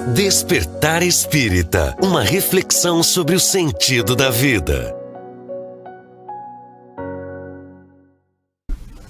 Despertar Espírita, uma reflexão sobre o sentido da vida.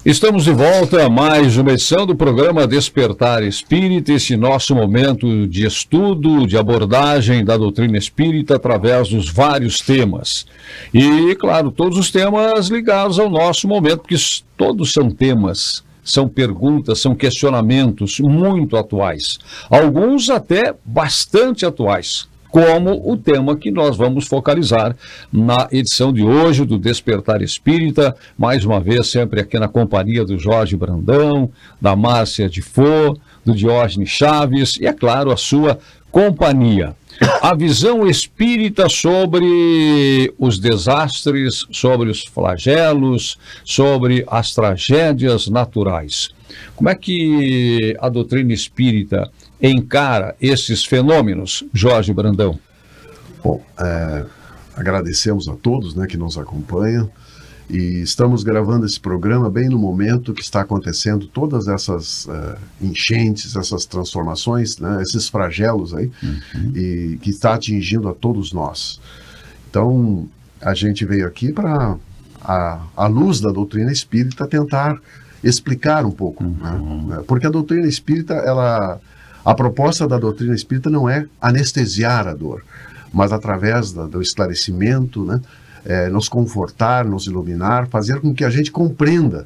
Estamos de volta a mais uma edição do programa Despertar Espírita, esse nosso momento de estudo, de abordagem da doutrina espírita através dos vários temas. E, claro, todos os temas ligados ao nosso momento, porque todos são temas, são perguntas, são questionamentos muito atuais. Alguns até bastante atuais, como o tema que nós vamos focalizar na edição de hoje do Despertar Espírita, mais uma vez sempre aqui na companhia do Jorge Brandão, da Márcia de Fô, do Diógenes Chaves e, é claro, a sua companhia. A visão espírita sobre os desastres, sobre os flagelos, sobre as tragédias naturais. Como é que a doutrina espírita encara esses fenômenos, Jorge Brandão? Bom, agradecemos a todos, né, que nos acompanham, e estamos gravando esse programa bem no momento que está acontecendo todas essas enchentes, essas transformações, né, esses flagelos aí, e que está atingindo a todos nós. Então, a gente veio aqui para, à luz da doutrina espírita, tentar explicar um pouco, né? Porque a doutrina espírita, a proposta da doutrina espírita não é anestesiar a dor, mas através do esclarecimento, né, nos confortar, nos iluminar, fazer com que a gente compreenda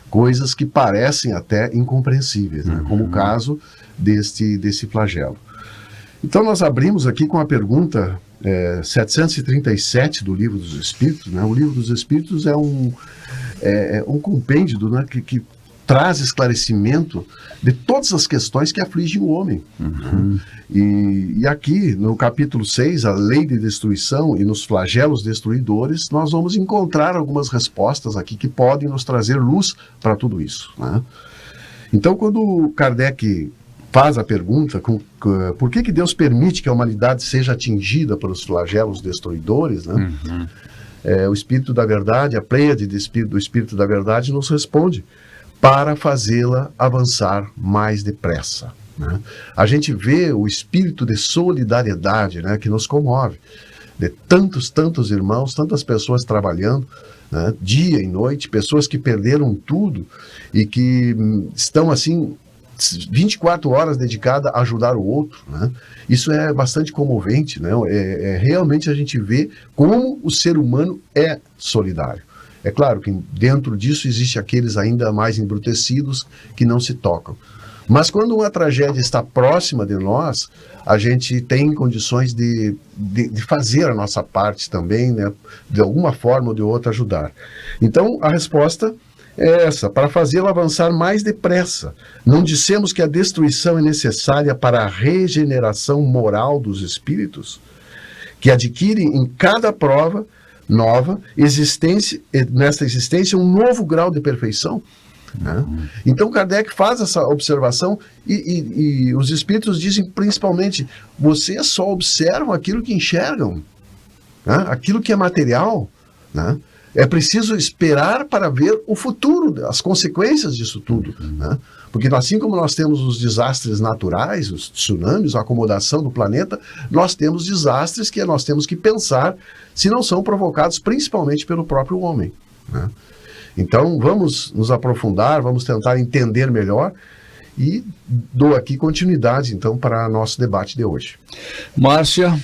coisas que parecem até incompreensíveis, né, como o caso desse flagelo. Então nós abrimos aqui com a pergunta 737 do Livro dos Espíritos, né? O Livro dos Espíritos é um compêndio, né, que traz esclarecimento de todas as questões que afligem o homem. E aqui, no capítulo 6, a lei de destruição e nos flagelos destruidores, nós vamos encontrar algumas respostas aqui que podem nos trazer luz para tudo isso, né? Então, quando Kardec faz a pergunta, por que Deus permite que a humanidade seja atingida pelos flagelos destruidores, né? O Espírito da Verdade, a pleiade do Espírito da Verdade nos responde para fazê-la avançar mais depressa, né? A gente vê o espírito de solidariedade, né, que nos comove, de tantos irmãos, tantas pessoas trabalhando, né, dia e noite, pessoas que perderam tudo e que estão assim 24 horas dedicadas a ajudar o outro, né? Isso é bastante comovente, né? Realmente a gente vê como o ser humano é solidário. É claro que dentro disso existe aqueles ainda mais embrutecidos que não se tocam. Mas quando uma tragédia está próxima de nós, a gente tem condições de fazer a nossa parte também, né? De alguma forma ou de outra ajudar. Então a resposta é essa, para fazê-la avançar mais depressa. Não dissemos que a destruição é necessária para a regeneração moral dos espíritos, que adquirem em cada prova nova nesta existência um novo grau de perfeição, né? Então Kardec faz essa observação e os espíritos dizem principalmente: vocês só observam aquilo que enxergam, né? Aquilo que é material, né? É preciso esperar para ver o futuro, as consequências disso tudo, né? Porque assim como nós temos os desastres naturais, os tsunamis, a acomodação do planeta, nós temos desastres que nós temos que pensar se não são provocados principalmente pelo próprio homem, né? Então vamos nos aprofundar, vamos tentar entender melhor e dou aqui continuidade então para nosso debate de hoje. Márcia?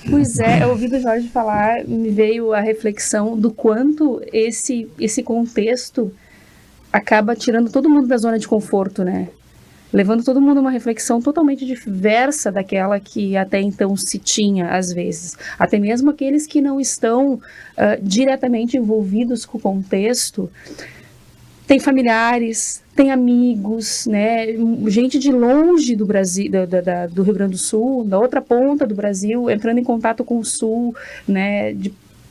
Pois é, ouvindo o Jorge falar, me veio a reflexão do quanto esse contexto acaba tirando todo mundo da zona de conforto, né? Levando todo mundo a uma reflexão totalmente diversa daquela que até então se tinha, às vezes. Até mesmo aqueles que não estão diretamente envolvidos com o contexto, tem familiares, tem amigos, né? Gente de longe do Brasil, do Rio Grande do Sul, da outra ponta do Brasil, entrando em contato com o Sul, né?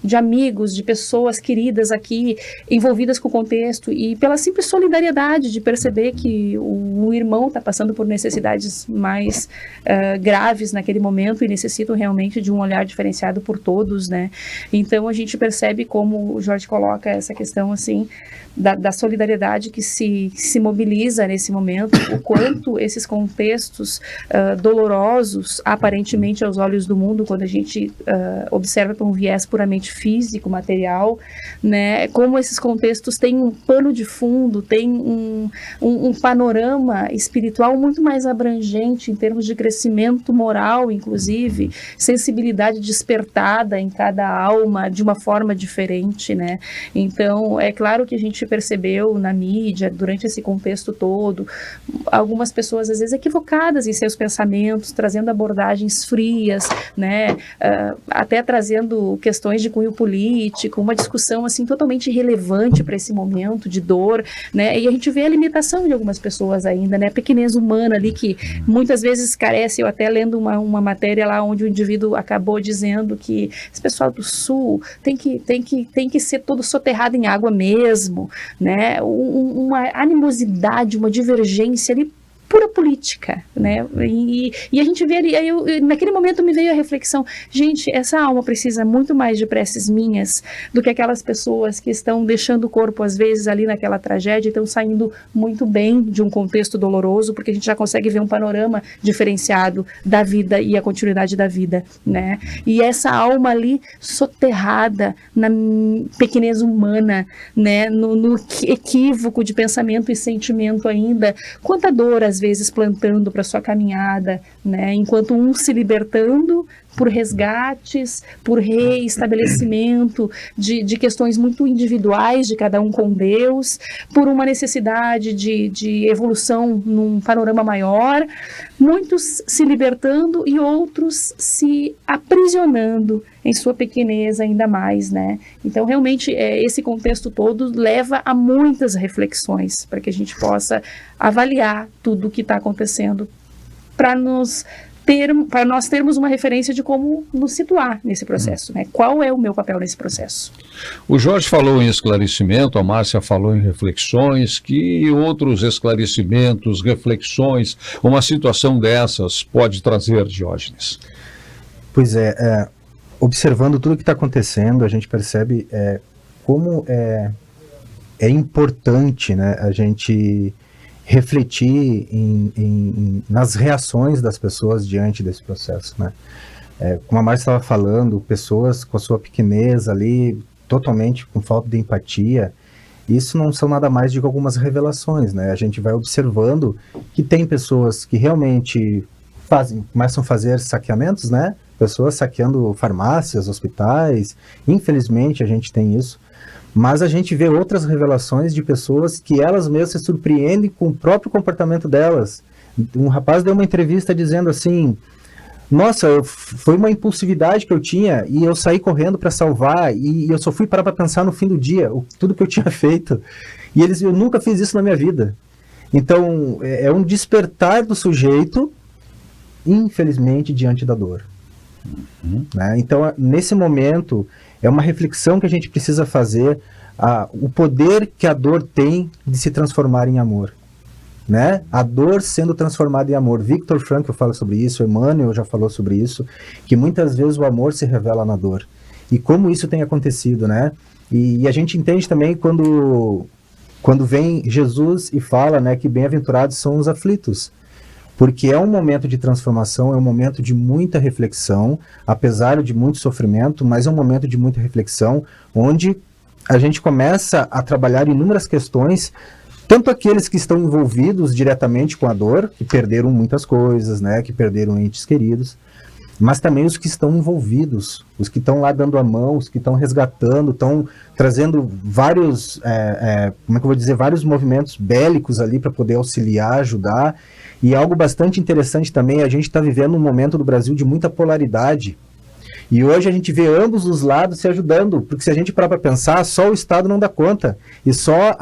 de amigos, de pessoas queridas aqui, envolvidas com o contexto, e pela simples solidariedade de perceber que o irmão está passando por necessidades mais graves naquele momento e necessitam realmente de um olhar diferenciado por todos, né? Então a gente percebe como o Jorge coloca essa questão assim da solidariedade que se mobiliza nesse momento, o quanto esses contextos dolorosos, aparentemente aos olhos do mundo, quando a gente observa por um viés puramente físico, material, né, como esses contextos têm um pano de fundo, têm um panorama espiritual muito mais abrangente em termos de crescimento moral, inclusive, sensibilidade despertada em cada alma de uma forma diferente, né? Então, é claro que a gente percebeu na mídia, durante esse contexto todo, algumas pessoas às vezes equivocadas em seus pensamentos, trazendo abordagens frias, né, até trazendo questões de cunho político, uma discussão assim totalmente irrelevante para esse momento de dor, né, e a gente vê a limitação de algumas pessoas ainda, né, a pequenez humana ali que muitas vezes carece. Eu até lendo uma matéria lá onde o indivíduo acabou dizendo que esse pessoal do Sul tem que ser todo soterrado em água mesmo, né, uma animosidade, uma divergência ali, pura política, né, e a gente vê ali, naquele momento me veio a reflexão, gente, essa alma precisa muito mais de preces minhas do que aquelas pessoas que estão deixando o corpo às vezes ali naquela tragédia e estão saindo muito bem de um contexto doloroso, porque a gente já consegue ver um panorama diferenciado da vida e a continuidade da vida, né, e essa alma ali soterrada na pequenez humana, né, no equívoco de pensamento e sentimento ainda, quanta dor às vezes plantando para sua caminhada, né? Enquanto um se libertando por resgates, por reestabelecimento de questões muito individuais de cada um com Deus, por uma necessidade de evolução num panorama maior, muitos se libertando e outros se aprisionando em sua pequenez ainda mais, né? Então, realmente, esse contexto todo leva a muitas reflexões para que a gente possa avaliar tudo o que está acontecendo para nós termos uma referência de como nos situar nesse processo, né? Qual é o meu papel nesse processo? O Jorge falou em esclarecimento, a Márcia falou em reflexões, que outros esclarecimentos, reflexões, uma situação dessas pode trazer, Diógenes? Pois observando tudo o que está acontecendo, a gente percebe como é importante, né, a gente refletir nas reações das pessoas diante desse processo, né? Como a Márcia estava falando, pessoas com a sua pequenez ali, totalmente com falta de empatia, isso não são nada mais do que algumas revelações, né? A gente vai observando que tem pessoas que realmente começam a fazer saqueamentos, né? Pessoas saqueando farmácias, hospitais, infelizmente a gente tem isso. Mas a gente vê outras revelações de pessoas que elas mesmas se surpreendem com o próprio comportamento delas. Um rapaz deu uma entrevista dizendo assim, nossa, foi uma impulsividade que eu tinha e eu saí correndo para salvar e eu só fui parar para pensar no fim do dia, tudo que eu tinha feito. E eu nunca fiz isso na minha vida. Então, é um despertar do sujeito, infelizmente, diante da dor. Né? Então, nesse momento, é uma reflexão que a gente precisa fazer, o poder que a dor tem de se transformar em amor. Né? A dor sendo transformada em amor. Viktor Frankl fala sobre isso, Emmanuel já falou sobre isso, que muitas vezes o amor se revela na dor. E como isso tem acontecido, né? E a gente entende também quando vem Jesus e fala, né, que bem-aventurados são os aflitos. Porque é um momento de transformação, é um momento de muita reflexão, apesar de muito sofrimento, mas é um momento de muita reflexão, onde a gente começa a trabalhar inúmeras questões, tanto aqueles que estão envolvidos diretamente com a dor, que perderam muitas coisas, né, que perderam entes queridos, mas também os que estão envolvidos, os que estão lá dando a mão, os que estão resgatando, estão trazendo vários, como é que eu vou dizer, vários movimentos bélicos ali para poder auxiliar, ajudar. E algo bastante interessante também, a gente está vivendo um momento do Brasil de muita polaridade. E hoje a gente vê ambos os lados se ajudando, porque se a gente parar para pensar, só o Estado não dá conta, e só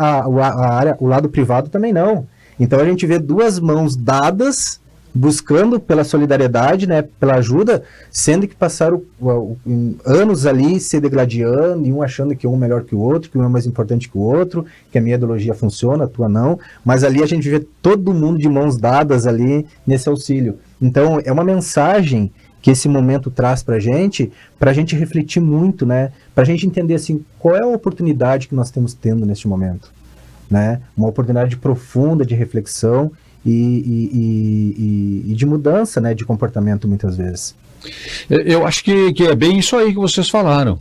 o lado privado também não. Então a gente vê duas mãos dadas buscando pela solidariedade, né, pela ajuda, sendo que passaram anos ali se degladiando, e um achando que um é melhor que o outro, que um é mais importante que o outro, que a minha ideologia funciona, a tua não, mas ali a gente vê todo mundo de mãos dadas ali nesse auxílio. Então, é uma mensagem que esse momento traz para a gente refletir muito, né, para a gente entender, assim, qual é a oportunidade que nós estamos tendo neste momento, né, uma oportunidade profunda de reflexão e de mudança, né, de comportamento muitas vezes. Eu acho que é bem isso aí que vocês falaram.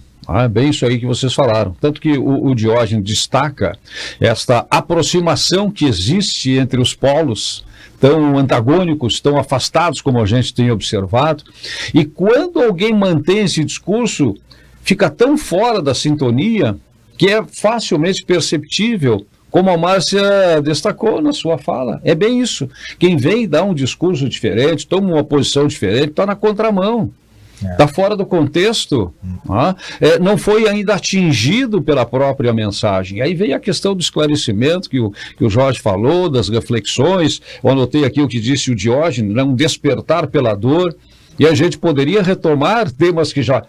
Bem isso aí que vocês falaram. Tanto que o Diógenes destaca esta aproximação que existe entre os polos, tão antagônicos, tão afastados como a gente tem observado. E quando alguém mantém esse discurso, fica tão fora da sintonia que é facilmente perceptível, como a Márcia destacou na sua fala. É bem isso. Quem vem dá um discurso diferente, toma uma posição diferente, está na contramão. Está fora do contexto, não foi ainda atingido pela própria mensagem. Aí vem a questão do esclarecimento que o Jorge falou, das reflexões. Eu anotei aqui o que disse o Diógenes, um despertar pela dor, e a gente poderia retomar temas que já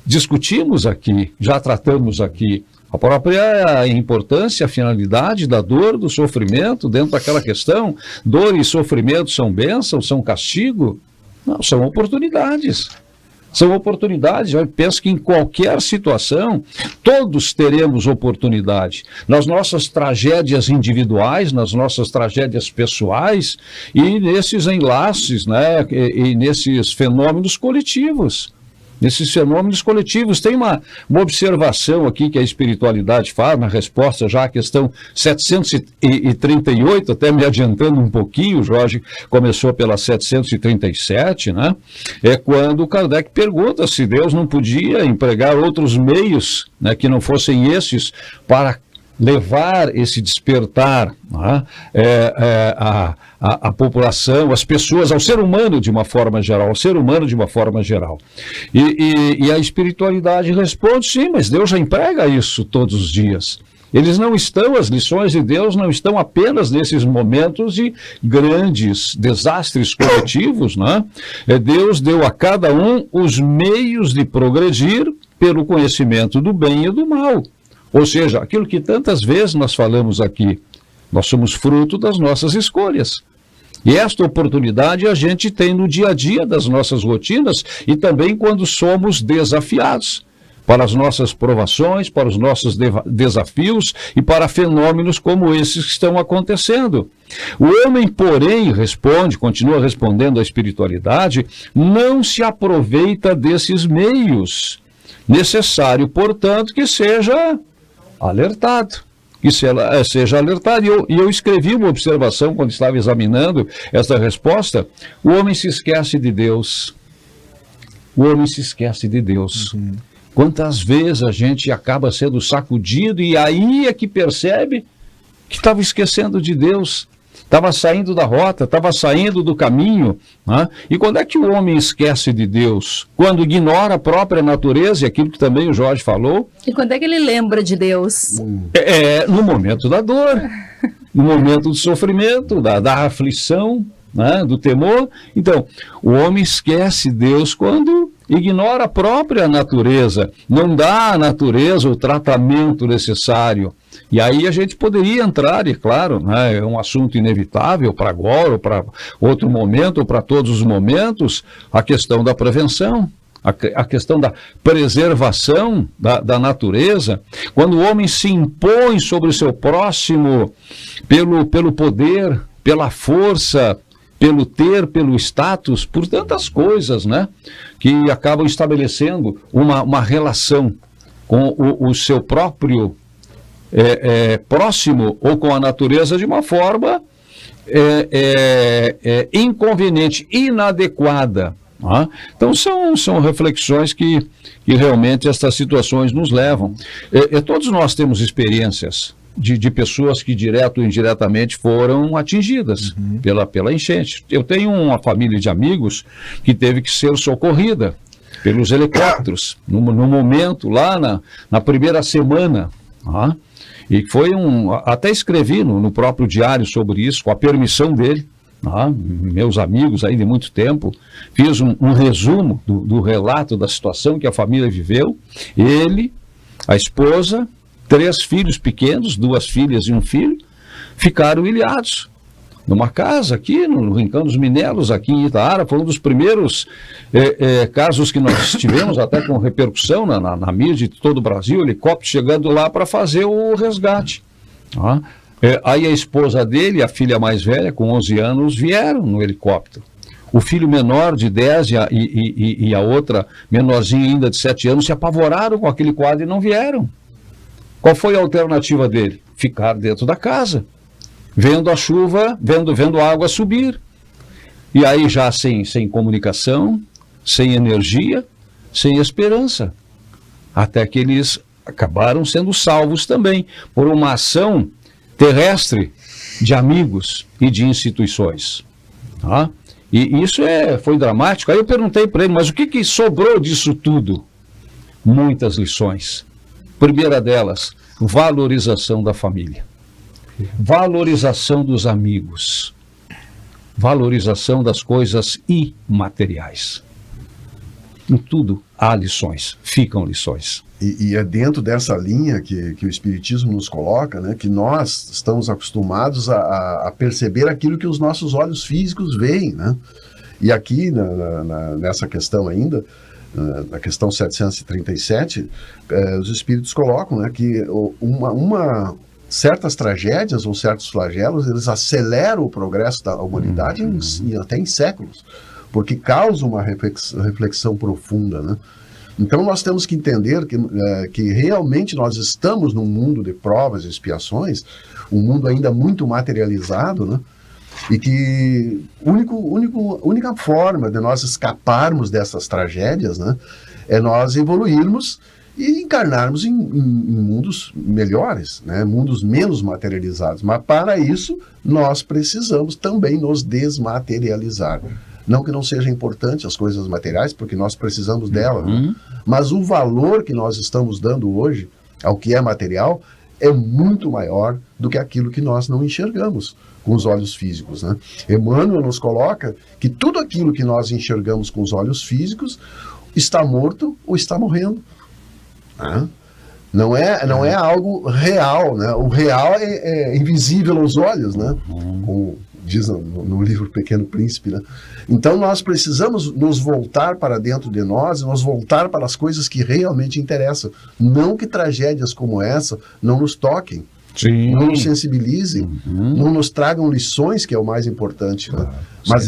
discutimos aqui, já tratamos aqui. A própria importância, a finalidade da dor, do sofrimento, dentro daquela questão, dor e sofrimento são bênçãos, são castigo? Não, são oportunidades. São oportunidades. Eu penso que em qualquer situação, todos teremos oportunidade. Nas nossas tragédias individuais, nas nossas tragédias pessoais e nesses enlaces, né, e nesses fenômenos coletivos. Nesses fenômenos coletivos. Tem uma observação aqui que a espiritualidade faz, na resposta já à questão 738, até me adiantando um pouquinho, Jorge começou pela 737, né? É quando Kardec pergunta se Deus não podia empregar outros meios, né, que não fossem esses, para levar esse despertar, né, a população, as pessoas, ao ser humano de uma forma geral, E a espiritualidade responde, sim, mas Deus já emprega isso todos os dias. As lições de Deus não estão apenas nesses momentos de grandes desastres coletivos, né? Deus deu a cada um os meios de progredir pelo conhecimento do bem e do mal. Ou seja, aquilo que tantas vezes nós falamos aqui, nós somos fruto das nossas escolhas. E esta oportunidade a gente tem no dia a dia das nossas rotinas e também quando somos desafiados para as nossas provações, para os nossos desafios e para fenômenos como esses que estão acontecendo. O homem, porém, continua respondendo à espiritualidade, não se aproveita desses meios. Necessário, portanto, que seja alertado. Seja alertado. E eu escrevi uma observação quando estava examinando essa resposta. O homem se esquece de Deus. Uhum. Quantas vezes a gente acaba sendo sacudido e aí é que percebe que estava esquecendo de Deus, estava saindo da rota, estava saindo do caminho, né? E quando é que o homem esquece de Deus? Quando ignora a própria natureza, e aquilo que também o Jorge falou. E quando é que ele lembra de Deus? No momento da dor, no momento do sofrimento, da aflição, né? Do temor. Então, o homem esquece Deus quando ignora a própria natureza, não dá à natureza o tratamento necessário. E aí a gente poderia entrar, e claro, né, é um assunto inevitável para agora, ou para outro momento, ou para todos os momentos, a questão da prevenção, a questão da preservação da natureza. Quando o homem se impõe sobre o seu próximo pelo poder, pela força, pelo ter, pelo status, por tantas coisas, né, que acabam estabelecendo uma relação com o seu próprio próximo ou com a natureza de uma forma inconveniente, inadequada. Né? Então são reflexões que realmente estas situações nos levam. Todos nós temos experiências de pessoas que direto ou indiretamente foram atingidas pela enchente. Eu tenho uma família de amigos que teve que ser socorrida pelos helicópteros no momento lá na primeira semana. Tá? E foi até escrevi no próprio diário sobre isso, com a permissão dele, meus amigos aí de muito tempo, fiz um resumo do relato da situação que a família viveu. Ele, a esposa, 3 filhos pequenos, 2 filhas e um filho, ficaram ilhados numa casa aqui no Rincão dos Minelos, aqui em Itaara. Foi um dos primeiros casos que nós tivemos, até com repercussão na mídia de todo o Brasil, helicóptero chegando lá para fazer o resgate. Aí a esposa dele, a filha mais velha, com 11 anos, vieram no helicóptero. O filho menor de 10 e a outra menorzinha ainda de 7 anos se apavoraram com aquele quadro e não vieram. Qual foi a alternativa dele? Ficar dentro da casa, vendo a chuva, vendo a água subir. E aí já sem comunicação, sem energia, sem esperança. Até que eles acabaram sendo salvos também por uma ação terrestre de amigos e de instituições. E isso foi dramático. Aí eu perguntei para ele, mas o que sobrou disso tudo? Muitas lições. Primeira delas, valorização da família. Valorização dos amigos. Valorização das coisas imateriais. Em tudo há lições, ficam lições. E é dentro dessa linha que o Espiritismo nos coloca, né, que nós estamos acostumados a perceber aquilo que os nossos olhos físicos veem, né? E aqui, nessa questão ainda, na questão 737, os Espíritos colocam, né, que certas tragédias ou certos flagelos, eles aceleram o progresso da humanidade até em séculos, porque causam uma reflexão profunda, né? Então nós temos que entender que realmente nós estamos num mundo de provas e expiações, um mundo ainda muito materializado, né? E que a única forma de nós escaparmos dessas tragédias, né, é nós evoluirmos e encarnarmos em mundos melhores, né, mundos menos materializados. Mas para isso nós precisamos também nos desmaterializar. Não que não seja importante as coisas materiais, porque nós precisamos delas, né? Mas o valor que nós estamos dando hoje ao que é material é muito maior do que aquilo que nós não enxergamos com os olhos físicos, né? Emmanuel nos coloca que tudo aquilo que nós enxergamos com os olhos físicos está morto ou está morrendo, né? Não é algo real, né? O real é invisível aos olhos, né? Como diz no livro Pequeno Príncipe, né? Então nós precisamos nos voltar para dentro de nós, nos voltar para as coisas que realmente interessam. Não que tragédias como essa não nos toquem, Sim. não nos sensibilizem, não nos tragam lições, que é o mais importante, né? Mas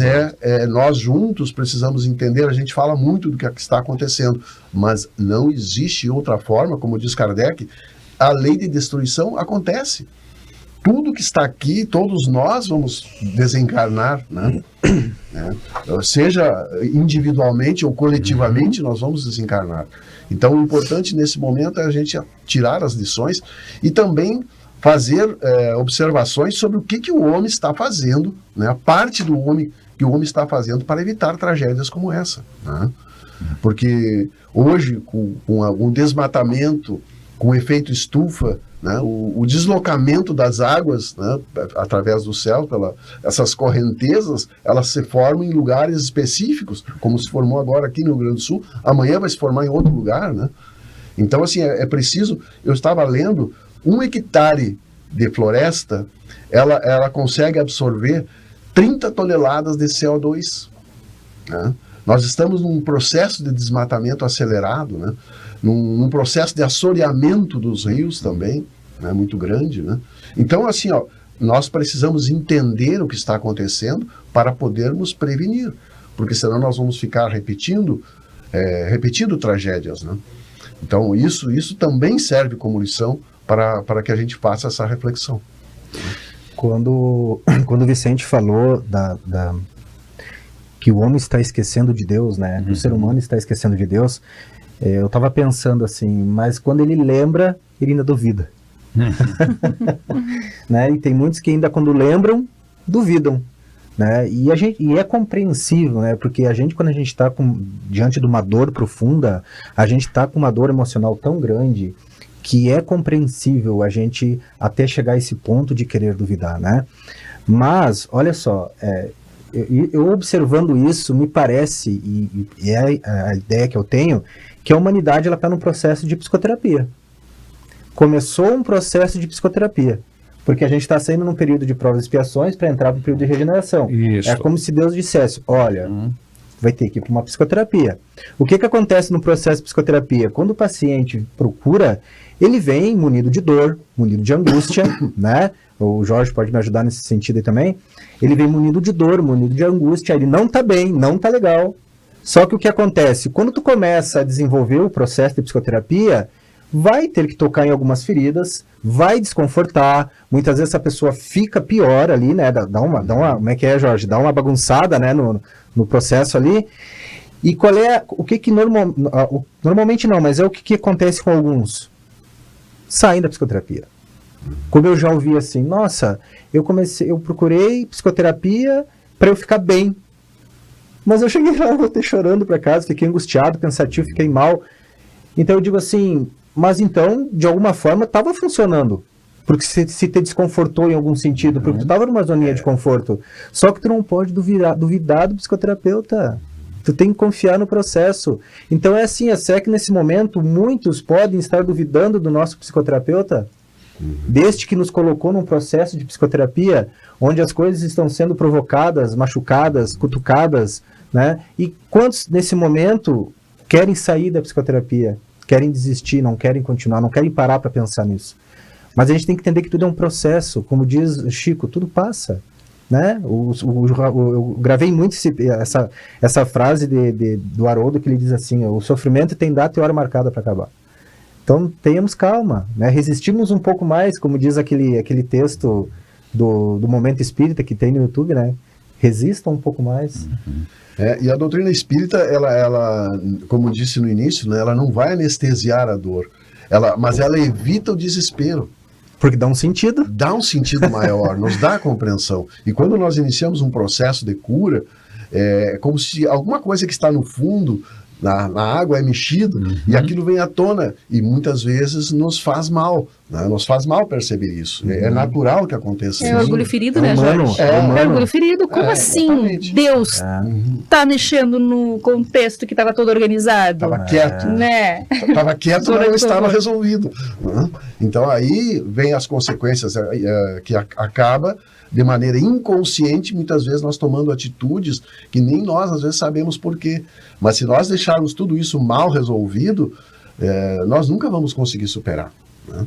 nós juntos precisamos entender. A gente fala muito do que está acontecendo, mas não existe outra forma. Como diz Kardec, a lei de destruição acontece. Tudo que está aqui, todos nós vamos desencarnar, né? Seja individualmente ou coletivamente, nós vamos desencarnar. Então, o importante nesse momento é a gente tirar as lições e também fazer observações sobre o que o homem está fazendo, né? A parte do homem que o homem está fazendo para evitar tragédias como essa, né? Porque hoje, com o desmatamento, com o efeito estufa, né, o deslocamento das águas, né, através do céu, essas correntezas, elas se formam em lugares específicos, como se formou agora aqui no Rio Grande do Sul, amanhã vai se formar em outro lugar, né? Então, assim, é preciso. Eu estava lendo, 1 hectare de floresta, ela consegue absorver 30 toneladas de CO2, né? Nós estamos num processo de desmatamento acelerado, né? Num processo de assoreamento dos rios também, né? Muito grande, né? Então, assim, nós precisamos entender o que está acontecendo para podermos prevenir, porque senão nós vamos ficar repetindo tragédias, né? Então, isso também serve como lição para que a gente faça essa reflexão. Quando o Vicente falou que o homem está esquecendo de Deus, né? O ser humano está esquecendo de Deus, eu estava pensando assim, mas quando ele lembra, ele ainda duvida. Né? E tem muitos que ainda quando lembram, duvidam. Né? E é compreensível, né? Porque quando a gente está diante de uma dor profunda, a gente está com uma dor emocional tão grande que é compreensível a gente até chegar a esse ponto de querer duvidar, né? Mas, olha só, eu observando isso, me parece, e é a ideia que eu tenho, que a humanidade está num processo de psicoterapia. Começou um processo de psicoterapia, porque a gente está saindo num período de provas e expiações para entrar no período de regeneração. Isso. É como se Deus dissesse, olha, vai ter que ir para uma psicoterapia. O que acontece no processo de psicoterapia? Quando o paciente procura, ele vem munido de dor, munido de angústia, né? O Jorge pode me ajudar nesse sentido aí também. Ele vem munido de dor, munido de angústia, ele não está bem, não está legal. Só que o que acontece? Quando tu começa a desenvolver o processo de psicoterapia, vai ter que tocar em algumas feridas, vai desconfortar, muitas vezes a pessoa fica pior ali, né? Dá uma, como é que é, Jorge? Dá uma bagunçada, né, no processo ali. E qual é, o que normalmente não, mas é o que acontece com alguns? Saem da psicoterapia. Como eu já ouvi assim, nossa, eu procurei psicoterapia para eu ficar bem. Mas eu cheguei lá, voltei chorando para casa, fiquei angustiado, pensativo, fiquei mal. Então eu digo assim, mas então, de alguma forma, estava funcionando. Porque se te desconfortou em algum sentido, porque tu estava numa zoninha de conforto. Só que tu não pode duvidar do psicoterapeuta. Tu tem que confiar no processo. Então é assim, é que nesse momento muitos podem estar duvidando do nosso psicoterapeuta, desde que nos colocou num processo de psicoterapia, onde as coisas estão sendo provocadas, machucadas, cutucadas, né? E quantos nesse momento querem sair da psicoterapia, querem desistir, não querem continuar, não querem parar para pensar nisso. Mas a gente tem que entender que tudo é um processo, como diz Chico, tudo passa, né? Eu gravei muito essa frase do Haroldo, que ele diz assim, o sofrimento tem data e hora marcada para acabar. Então tenhamos calma, né? Resistimos um pouco mais, como diz aquele texto do Momento Espírita que tem no YouTube, né? Resistam um pouco mais. E a doutrina espírita, ela, como disse no início, né, ela não vai anestesiar a dor, mas ela evita o desespero. Porque dá um sentido. Dá um sentido maior, nos dá compreensão. E quando nós iniciamos um processo de cura, é como se alguma coisa que está no fundo, na água, é mexido, e aquilo vem à tona, e muitas vezes nos faz mal, né? Nos faz mal perceber isso. É natural que aconteça isso. É orgulho ferido, né, humano, Jorge? humano. É orgulho ferido? Como assim? Exatamente. Deus tá mexendo no contexto que estava todo organizado? Estava quieto. Né? Estava quieto, mas não estava resolvido. Né? Então aí vem as consequências que acaba de maneira inconsciente, muitas vezes nós tomando atitudes que nem nós às vezes sabemos por quê. Mas se nós deixarmos tudo isso mal resolvido, nós nunca vamos conseguir superar. Né?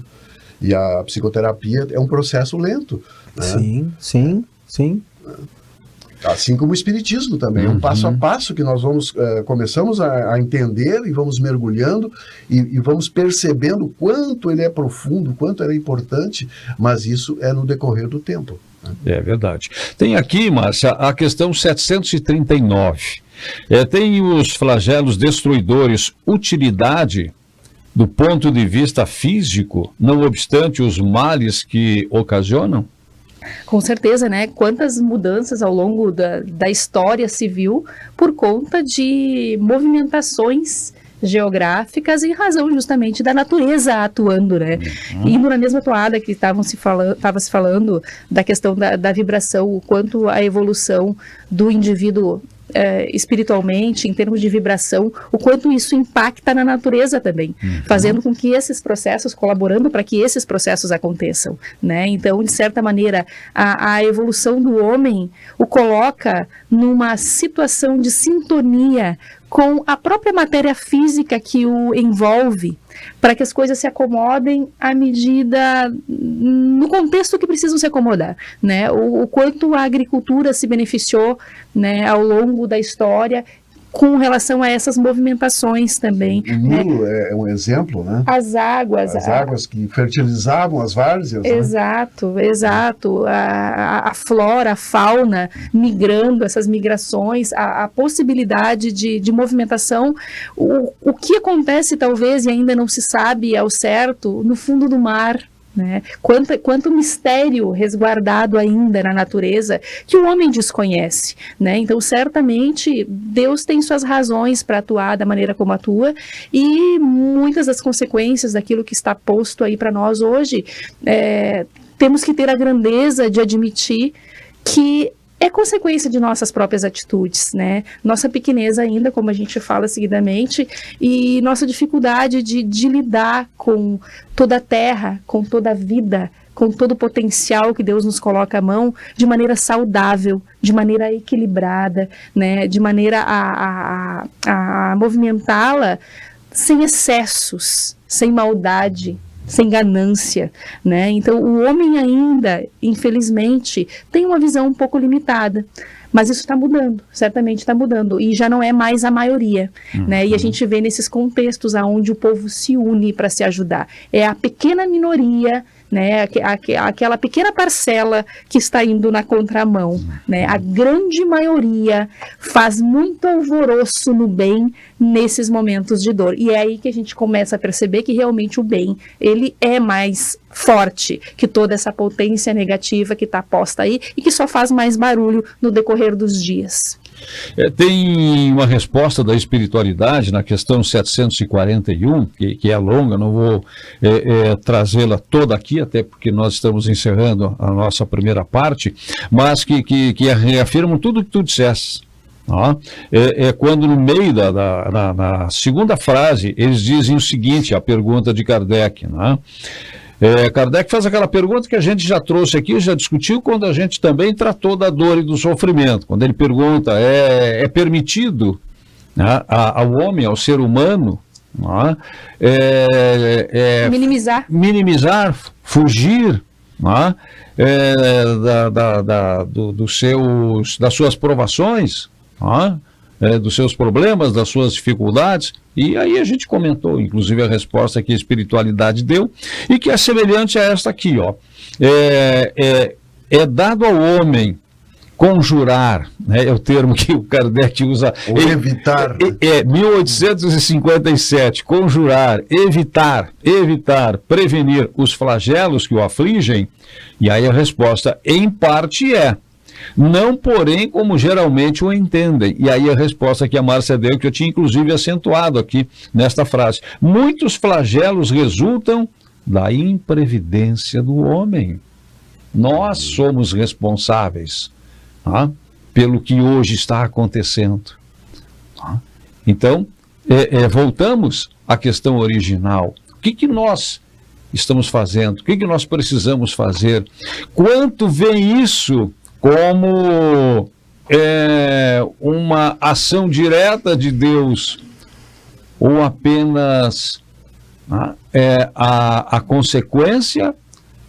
E a psicoterapia é um processo lento. Né? Sim. Assim como o espiritismo também, é um passo a passo que nós começamos a entender e vamos mergulhando e vamos percebendo o quanto ele é profundo, o quanto ele é importante, mas isso é no decorrer do tempo. É verdade. Tem aqui, Márcia, a questão 739. Tem os flagelos destruidores utilidade do ponto de vista físico, não obstante os males que ocasionam? Com certeza, né? Quantas mudanças ao longo da história civil por conta de movimentações geográficas em razão justamente da natureza atuando, né? Indo na mesma toada que estava se falando da questão da vibração, o quanto a evolução do indivíduo espiritualmente, em termos de vibração, o quanto isso impacta na natureza também, fazendo com que esses processos, colaborando para que esses processos aconteçam, né? Então, de certa maneira, a evolução do homem o coloca numa situação de sintonia com a própria matéria física que o envolve, para que as coisas se acomodem à medida, no contexto que precisam se acomodar, né? O quanto a agricultura se beneficiou, né, ao longo da história com relação a essas movimentações também. O Nilo é um exemplo, né? As águas que fertilizavam as várzeas. Exato. A flora, a fauna migrando, essas migrações, a possibilidade de movimentação. O que acontece, talvez, e ainda não se sabe ao certo, no fundo do mar, né? Quanto mistério resguardado ainda na natureza que o homem desconhece, né? Então, certamente, Deus tem suas razões para atuar da maneira como atua, e muitas das consequências daquilo que está posto aí para nós hoje, temos que ter a grandeza de admitir que é consequência de nossas próprias atitudes, né? Nossa pequenez ainda, como a gente fala seguidamente, e nossa dificuldade de lidar com toda a terra, com toda a vida, com todo o potencial que Deus nos coloca à mão, de maneira saudável, de maneira equilibrada, né? De maneira a movimentá-la sem excessos, sem maldade, sem ganância, né? Então o homem ainda, infelizmente, tem uma visão um pouco limitada, mas isso está mudando, certamente está mudando, e já não é mais a maioria, né? E a gente vê nesses contextos aonde o povo se une para se ajudar, é a pequena minoria, né, aquela pequena parcela que está indo na contramão, né? A grande maioria faz muito alvoroço no bem nesses momentos de dor, e é aí que a gente começa a perceber que realmente o bem, ele é mais forte que toda essa potência negativa que está posta aí e que só faz mais barulho no decorrer dos dias. Tem uma resposta da espiritualidade na questão 741, que é longa, não vou trazê-la toda aqui, até porque nós estamos encerrando a nossa primeira parte, mas que reafirmam tudo o que tu disseste. Quando no meio na segunda frase eles dizem o seguinte, a pergunta de Kardec, Kardec faz aquela pergunta que a gente já trouxe aqui, já discutiu quando a gente também tratou da dor e do sofrimento. Quando ele pergunta, é permitido, né, ao homem, ao ser humano, minimizar, fugir, das suas provações, dos seus problemas, das suas dificuldades. E aí a gente comentou, inclusive, a resposta que a espiritualidade deu, e que é semelhante a esta aqui, é dado ao homem conjurar, né, é o termo que o Kardec usa. Ou evitar. 1857, conjurar, evitar, prevenir os flagelos que o afligem, e aí a resposta, em parte, não, porém, como geralmente o entendem. E aí a resposta que a Márcia deu, que eu tinha inclusive acentuado aqui nesta frase. Muitos flagelos resultam da imprevidência do homem. Nós somos responsáveis pelo que hoje está acontecendo. Então, voltamos à questão original. O que nós estamos fazendo? O que nós precisamos fazer? Quanto vem isso como uma ação direta de Deus, ou apenas a consequência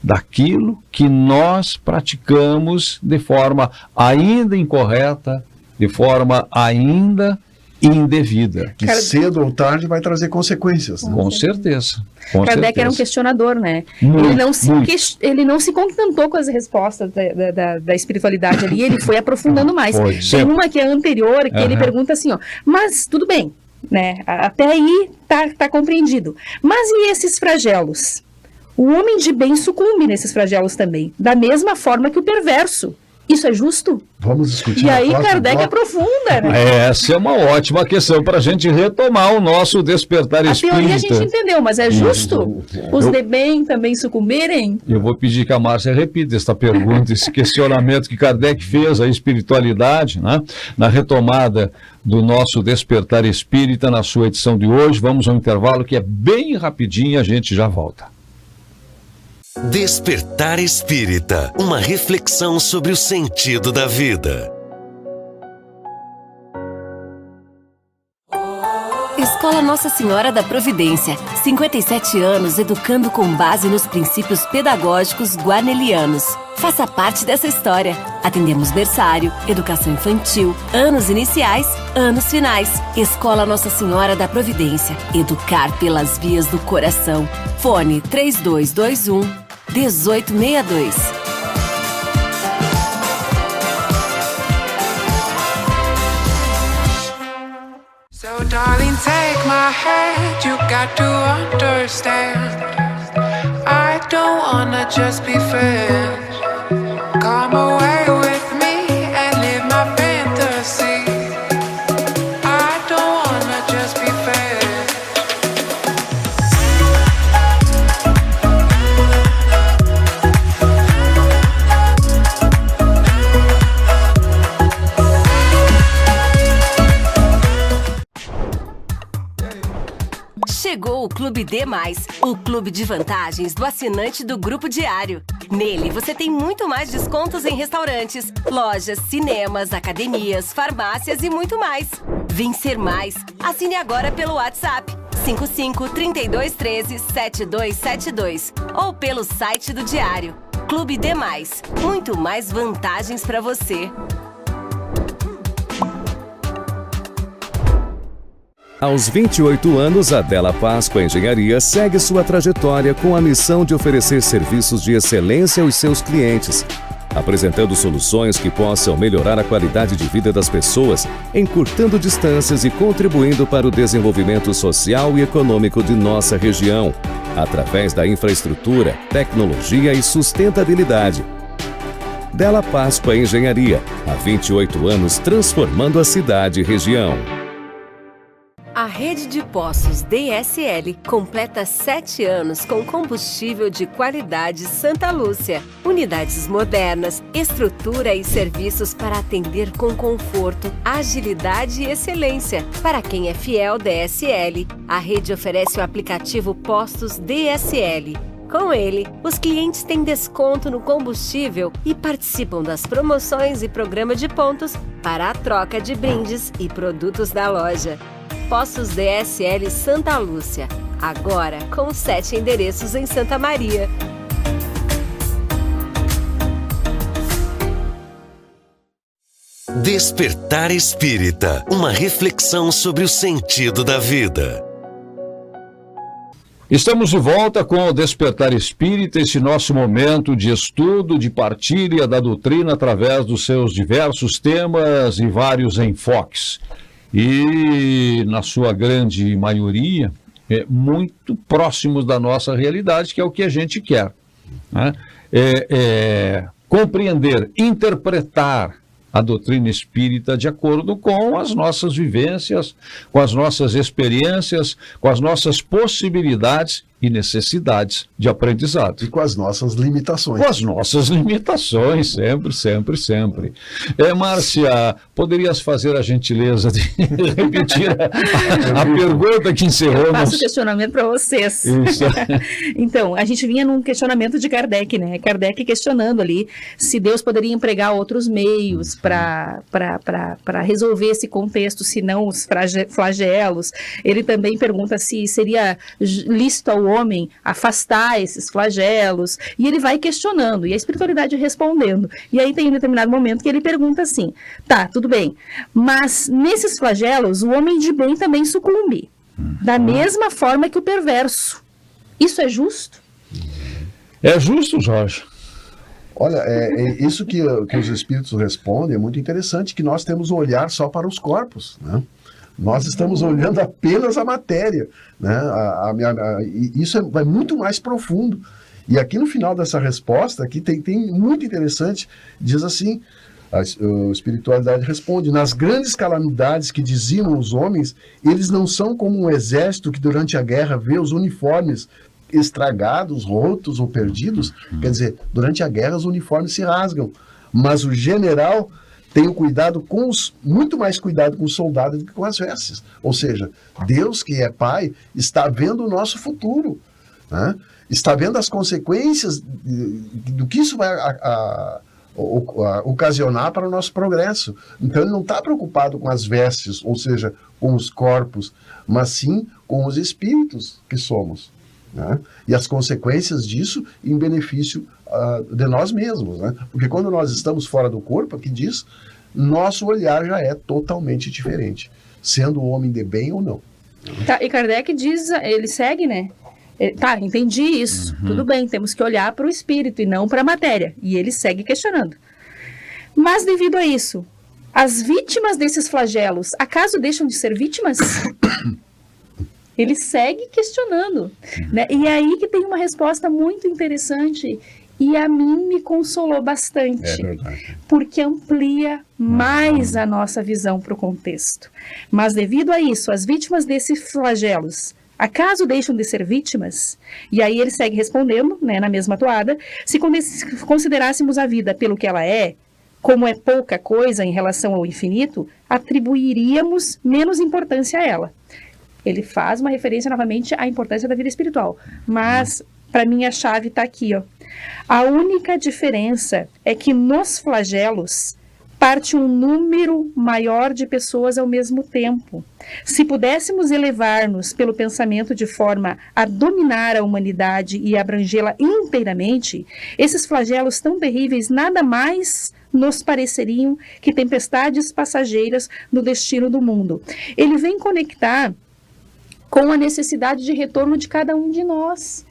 daquilo que nós praticamos de forma ainda incorreta, de forma ainda indevida. Que cedo ou tarde vai trazer consequências. Né? Com certeza. Kardec era um questionador, né? Ele não se contentou com as respostas da espiritualidade ali, ele foi aprofundando mais. Tem uma que é anterior, que ele pergunta assim, mas tudo bem, né? Até aí tá compreendido. Mas e esses flagelos? O homem de bem sucumbe nesses flagelos também, da mesma forma que o perverso. Isso é justo? Vamos discutir. E aí Kardec aprofunda, né? Essa é uma ótima questão para a gente retomar o nosso despertar espírita. A teoria a gente entendeu, mas é justo os de bem também sucumbirem? Eu vou pedir que a Márcia repita esta pergunta, esse questionamento que Kardec fez à espiritualidade, né? Na retomada do nosso despertar espírita na sua edição de hoje. Vamos ao intervalo que é bem rapidinho, a gente já volta. Despertar Espírita, uma reflexão sobre o sentido da vida. Escola Nossa Senhora da Providência, 57 anos educando com base nos princípios pedagógicos guarnelianos. Faça parte dessa história. Atendemos berçário, educação infantil, anos iniciais, anos finais. Escola Nossa Senhora da Providência, educar pelas vias do coração. Fone 3221-1862. So darling, take my hand, you got to understand, I don't wanna just be friends. Come away with me and live my fantasy, I don't wanna just be friends. Chegou o Clube D+, o clube de vantagens do assinante do Grupo Diário. Nele, você tem muito mais descontos em restaurantes, lojas, cinemas, academias, farmácias e muito mais. Vencer mais. Assine agora pelo WhatsApp 55-3213-7272 ou pelo site do Diário. Clube D+, muito mais vantagens para você. Aos 28 anos, a Della Páscoa Engenharia segue sua trajetória com a missão de oferecer serviços de excelência aos seus clientes, apresentando soluções que possam melhorar a qualidade de vida das pessoas, encurtando distâncias e contribuindo para o desenvolvimento social e econômico de nossa região, através da infraestrutura, tecnologia e sustentabilidade. Della Páscoa Engenharia, há 28 anos transformando a cidade e região. A rede de postos DSL completa 7 anos com combustível de qualidade Santa Lúcia. Unidades modernas, estrutura e serviços para atender com conforto, agilidade e excelência. Para quem é fiel DSL, a rede oferece o aplicativo Postos DSL. Com ele, os clientes têm desconto no combustível e participam das promoções e programa de pontos para a troca de brindes e produtos da loja. Postos DSL Santa Lúcia, agora com 7 endereços em Santa Maria. Despertar Espírita, uma reflexão sobre o sentido da vida. Estamos de volta com o Despertar Espírita, esse nosso momento de estudo, de partilha da doutrina através dos seus diversos temas e vários enfoques. E, na sua grande maioria, muito próximos da nossa realidade, que é o que a gente quer, né? Compreender, interpretar a doutrina espírita de acordo com as nossas vivências, com as nossas experiências, com as nossas possibilidades e necessidades de aprendizado. E com as nossas limitações. Com as nossas limitações, sempre, sempre, sempre. Márcia, poderias fazer a gentileza de repetir a pergunta que encerrou? Eu faço o questionamento para vocês. Isso. Então, a gente vinha num questionamento de Kardec, né? Kardec questionando ali se Deus poderia empregar outros meios para resolver esse contexto, se não os flagelos. Ele também pergunta se seria lícito ao homem afastar esses flagelos, e ele vai questionando, e a espiritualidade respondendo. E aí tem um determinado momento que ele pergunta assim, tá, tudo bem, mas nesses flagelos o homem de bem também sucumbe, da mesma forma que o perverso. Isso é justo? É justo, Jorge? Olha, isso que os espíritos respondem é muito interessante, que nós temos um olhar só para os corpos, né? Nós estamos olhando apenas a matéria, né? Isso vai muito mais profundo. E aqui no final dessa resposta, aqui tem muito interessante, diz assim, a espiritualidade responde, nas grandes calamidades que dizimam os homens, eles não são como um exército que durante a guerra vê os uniformes estragados, rotos ou perdidos. Quer dizer, durante a guerra os uniformes se rasgam, mas o general tem cuidado muito mais cuidado com o soldado do que com as vestes. Ou seja, Deus, que é Pai, está vendo o nosso futuro, né? Está vendo as consequências do que isso vai ocasionar para o nosso progresso. Então ele não está preocupado com as vestes, ou seja, com os corpos, mas sim com os espíritos que somos, né? E as consequências disso em benefício de nós mesmos, né? Porque quando nós estamos fora do corpo, aqui diz, nosso olhar já é totalmente diferente, sendo o homem de bem ou não. Tá, e Kardec diz, ele segue, né? Tá, entendi isso, tudo bem, temos que olhar para o espírito e não para a matéria. E ele segue questionando. Mas devido a isso, as vítimas desses flagelos, acaso deixam de ser vítimas? Ele segue questionando, né? E é aí que tem uma resposta muito interessante e a mim me consolou bastante. É verdade. Porque amplia mais a nossa visão para o contexto. Mas devido a isso, as vítimas desses flagelos, acaso deixam de ser vítimas? E aí ele segue respondendo, né, na mesma toada, se considerássemos a vida pelo que ela é, como é pouca coisa em relação ao infinito, atribuiríamos menos importância a ela. Ele faz uma referência novamente à importância da vida espiritual. Mas, para mim, a chave está aqui, ó. A única diferença é que nos flagelos parte um número maior de pessoas ao mesmo tempo. Se pudéssemos elevar-nos pelo pensamento de forma a dominar a humanidade e abrangê-la inteiramente, esses flagelos tão terríveis nada mais nos pareceriam que tempestades passageiras no destino do mundo. Ele vem conectar com a necessidade de retorno de cada um de nós.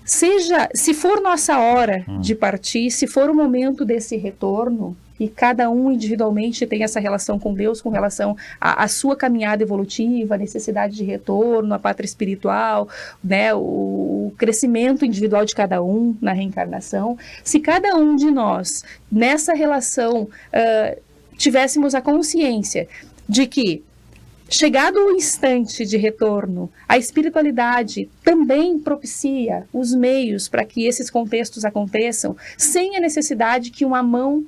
Seja, se for nossa hora de partir, se for o momento desse retorno, e cada um individualmente tem essa relação com Deus, com relação à sua caminhada evolutiva, a necessidade de retorno, a pátria espiritual, né, o crescimento individual de cada um na reencarnação. Se cada um de nós, nessa relação, tivéssemos a consciência de que, chegado o instante de retorno, a espiritualidade também propicia os meios para que esses contextos aconteçam, sem a necessidade que uma mão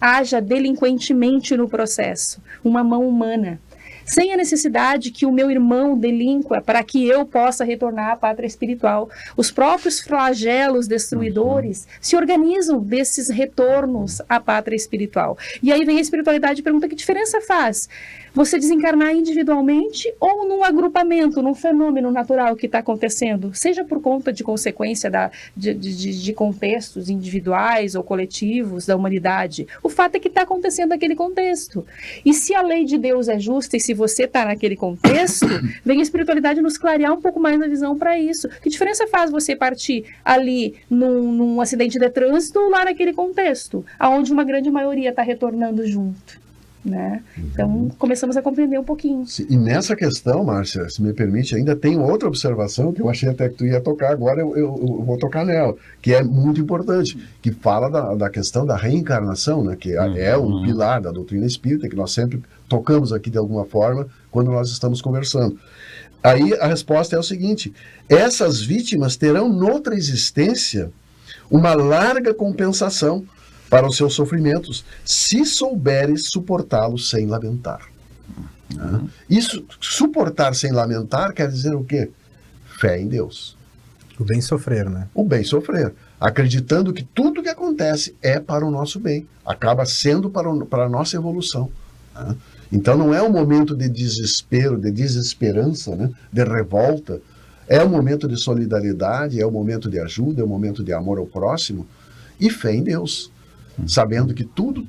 haja delinquentemente no processo, uma mão humana, sem a necessidade que o meu irmão delinqua para que eu possa retornar à pátria espiritual. Os próprios flagelos destruidores se organizam desses retornos à pátria espiritual. E aí vem a espiritualidade e pergunta: que diferença faz você desencarnar individualmente ou num agrupamento, num fenômeno natural que está acontecendo, seja por conta de consequência de contextos individuais ou coletivos da humanidade? O fato é que está acontecendo aquele contexto. E se a lei de Deus é justa e se você está naquele contexto, vem a espiritualidade nos clarear um pouco mais a visão para isso. Que diferença faz você partir ali num acidente de trânsito ou lá naquele contexto, onde uma grande maioria está retornando junto? Né? Então, começamos a compreender um pouquinho. E nessa questão, Márcia, se me permite, ainda tem outra observação que eu achei até que tu ia tocar, agora eu vou tocar nela, que é muito importante, que fala da questão da reencarnação, né, que é um pilar da doutrina espírita, que nós sempre tocamos aqui de alguma forma quando nós estamos conversando. Aí a resposta é o seguinte: essas vítimas terão noutra existência uma larga compensação para os seus sofrimentos, se souberes suportá-los sem lamentar. Isso, suportar sem lamentar, quer dizer o quê? Fé em Deus. O bem sofrer, né? O bem sofrer. Acreditando que tudo que acontece é para o nosso bem. Acaba sendo para a nossa evolução. Né? Então não é um momento de desespero, de desesperança, né? De revolta. É um momento de solidariedade, é um momento de ajuda, é um momento de amor ao próximo e fé em Deus. Sabendo que tudo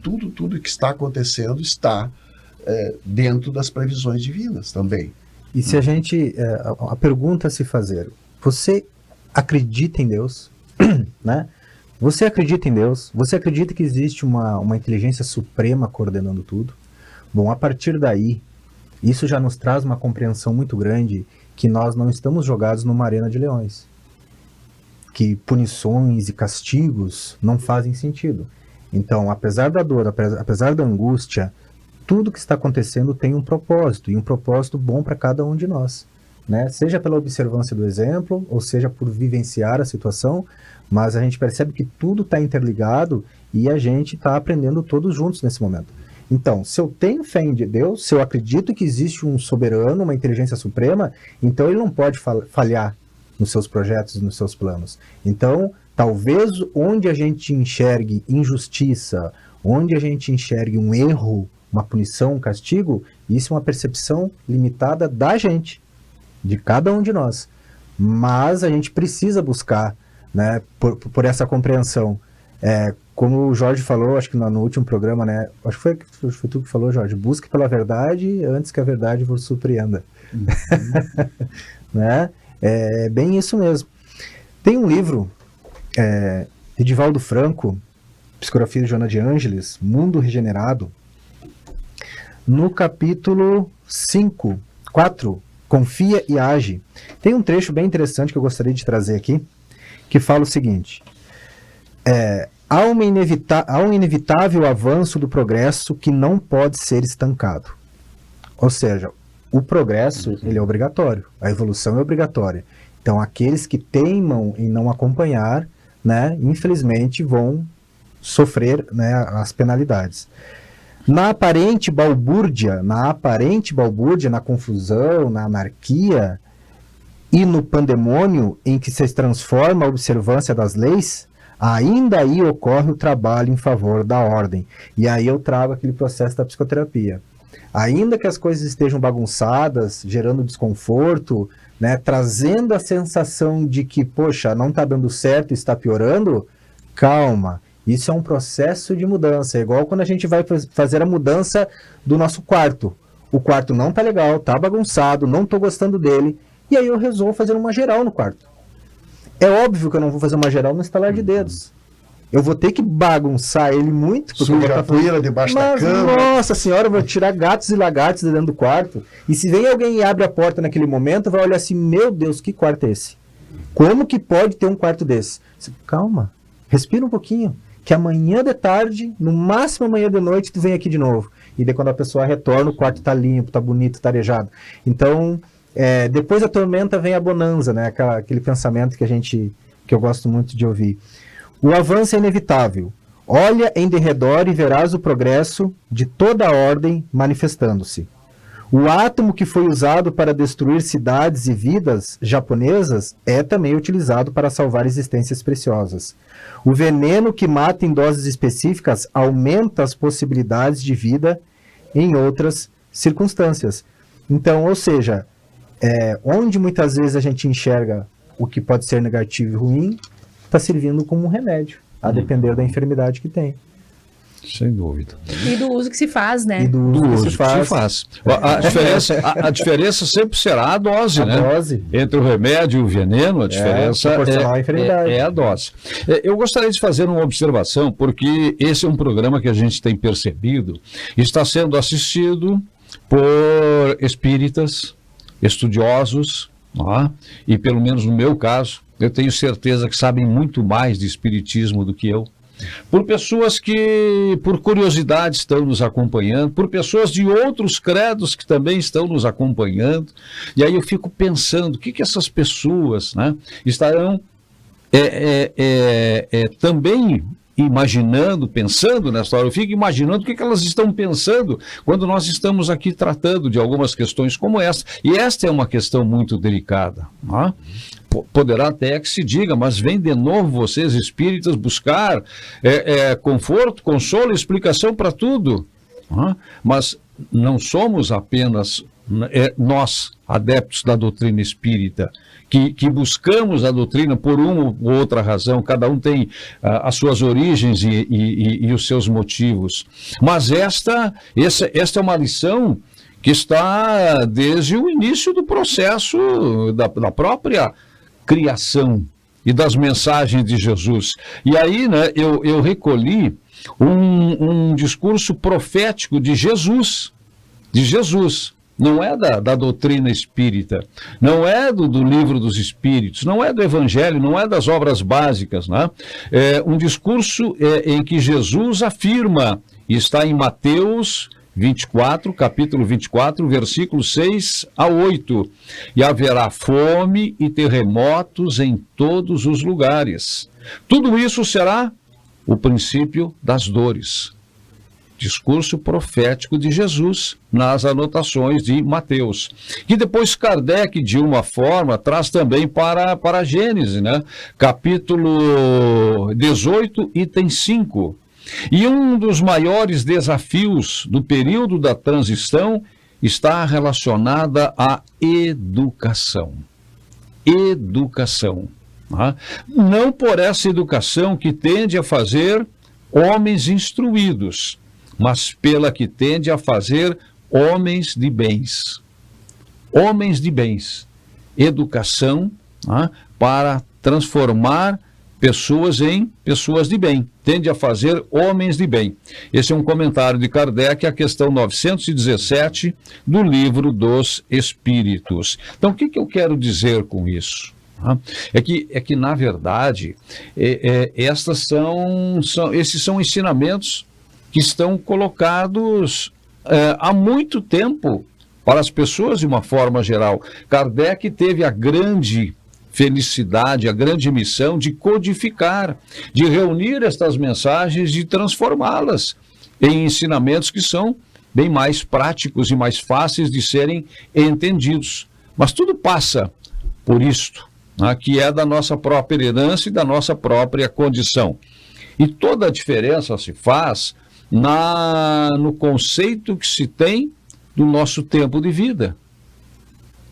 que está acontecendo está dentro das previsões divinas também. E se a gente, a pergunta a se fazer: você acredita em Deus? Né? Você acredita em Deus? Você acredita que existe uma inteligência suprema coordenando tudo? Bom, a partir daí, isso já nos traz uma compreensão muito grande que nós não estamos jogados numa arena de leões. Que punições e castigos não fazem sentido. Então, apesar da dor, apesar da angústia, tudo que está acontecendo tem um propósito, e um propósito bom para cada um de nós, né? Seja pela observância do exemplo, ou seja por vivenciar a situação, mas a gente percebe que tudo está interligado e a gente está aprendendo todos juntos nesse momento. Então, se eu tenho fé em Deus, se eu acredito que existe um soberano, uma inteligência suprema, então ele não pode falhar nos seus projetos, nos seus planos. Então, talvez onde a gente enxergue injustiça, onde a gente enxergue um erro, uma punição, um castigo, isso é uma percepção limitada da gente, de cada um de nós. Mas a gente precisa buscar, né, por essa compreensão. Como o Jorge falou, acho que no último programa, né, acho que foi tu que falou, Jorge, busque pela verdade antes que a verdade vos surpreenda. Né? É bem isso mesmo. Tem um livro de Divaldo Franco, Psicografia de Joana de Ângeles, Mundo Regenerado, no capítulo 4, Confia e Age. Tem um trecho bem interessante que eu gostaria de trazer aqui, que fala o seguinte: há um inevitável avanço do progresso que não pode ser estancado. Ou seja, o progresso ele é obrigatório, a evolução é obrigatória. Então, aqueles que teimam em não acompanhar, né, infelizmente vão sofrer, né, as penalidades. Na aparente balbúrdia, na confusão, na anarquia e no pandemônio em que se transforma a observância das leis, ainda aí ocorre o trabalho em favor da ordem. E aí eu trago aquele processo da psicoterapia. Ainda que as coisas estejam bagunçadas, gerando desconforto, né, trazendo a sensação de que, poxa, não está dando certo, está piorando, calma. Isso é um processo de mudança. É igual quando a gente vai fazer a mudança do nosso quarto. O quarto não está legal, está bagunçado, não estou gostando dele. E aí eu resolvo fazer uma geral no quarto. É óbvio que eu não vou fazer uma geral no estalar de dedos. Eu vou ter que bagunçar ele muito. Suja a poeira debaixo da cama. Nossa senhora, eu vou tirar gatos e lagartos de dentro do quarto. E se vem alguém e abre a porta naquele momento, vai olhar assim, meu Deus, que quarto é esse? Como que pode ter um quarto desse? Calma, respira um pouquinho. Que amanhã de tarde, no máximo amanhã de noite, tu vem aqui de novo. E daí quando a pessoa retorna, o quarto tá limpo, tá bonito, tá arejado. Então, depois da tormenta vem a bonança, né? Aquele pensamento que eu gosto muito de ouvir. O avanço é inevitável. Olha em derredor e verás o progresso de toda a ordem manifestando-se. O átomo que foi usado para destruir cidades e vidas japonesas é também utilizado para salvar existências preciosas. O veneno que mata em doses específicas aumenta as possibilidades de vida em outras circunstâncias. Então, ou seja, onde muitas vezes a gente enxerga o que pode ser negativo e ruim, está servindo como um remédio, a depender da enfermidade que tem. Sem dúvida. E do uso que se faz, né? E do uso que se faz. A diferença sempre será a dose, a né? Dose. Entre o remédio e o veneno, a diferença é a dose. Eu gostaria de fazer uma observação, porque esse é um programa que a gente tem percebido, está sendo assistido por espíritas, estudiosos, e pelo menos no meu caso, eu tenho certeza que sabem muito mais de espiritismo do que eu. Por pessoas que, por curiosidade, estão nos acompanhando, por pessoas de outros credos que também estão nos acompanhando, e aí eu fico pensando, o que essas pessoas, né, estarão também imaginando, pensando nessa hora. Eu fico imaginando o que elas estão pensando quando nós estamos aqui tratando de algumas questões como essa, e esta é uma questão muito delicada, não é? Poderá até que se diga, mas vem de novo vocês espíritas buscar conforto, consolo e explicação para tudo. Mas não somos apenas nós, adeptos da doutrina espírita, que buscamos a doutrina por uma ou outra razão, cada um tem as suas origens e os seus motivos. Mas esta é uma lição que está desde o início do processo da própria criação e das mensagens de Jesus. E aí, né, eu recolhi um discurso profético de Jesus, não é da doutrina espírita, não é do livro dos espíritos, não é do evangelho, não é das obras básicas, né? É um discurso em que Jesus afirma, e está em Mateus 24, capítulo 24, versículos 6 a 8. E haverá fome e terremotos em todos os lugares. Tudo isso será o princípio das dores. Discurso profético de Jesus nas anotações de Mateus. Que depois Kardec, de uma forma, traz também para a Gênesis, né? Capítulo 18, item 5. E um dos maiores desafios do período da transição está relacionada à educação. Educação. Não por essa educação que tende a fazer homens instruídos, mas pela que tende a fazer homens de bens. Homens de bens. Educação para transformar pessoas em pessoas de bem, tende a fazer homens de bem. Esse é um comentário de Kardec, a questão 917 do Livro dos Espíritos. Então, o que eu quero dizer com isso? É que na verdade, esses são ensinamentos que estão colocados há muito tempo para as pessoas de uma forma geral. Kardec teve a grande felicidade, a grande missão de codificar, de reunir estas mensagens, de transformá-las em ensinamentos que são bem mais práticos e mais fáceis de serem entendidos. Mas tudo passa por isto, né, que é da nossa própria herança e da nossa própria condição. E toda a diferença se faz no conceito que se tem do nosso tempo de vida.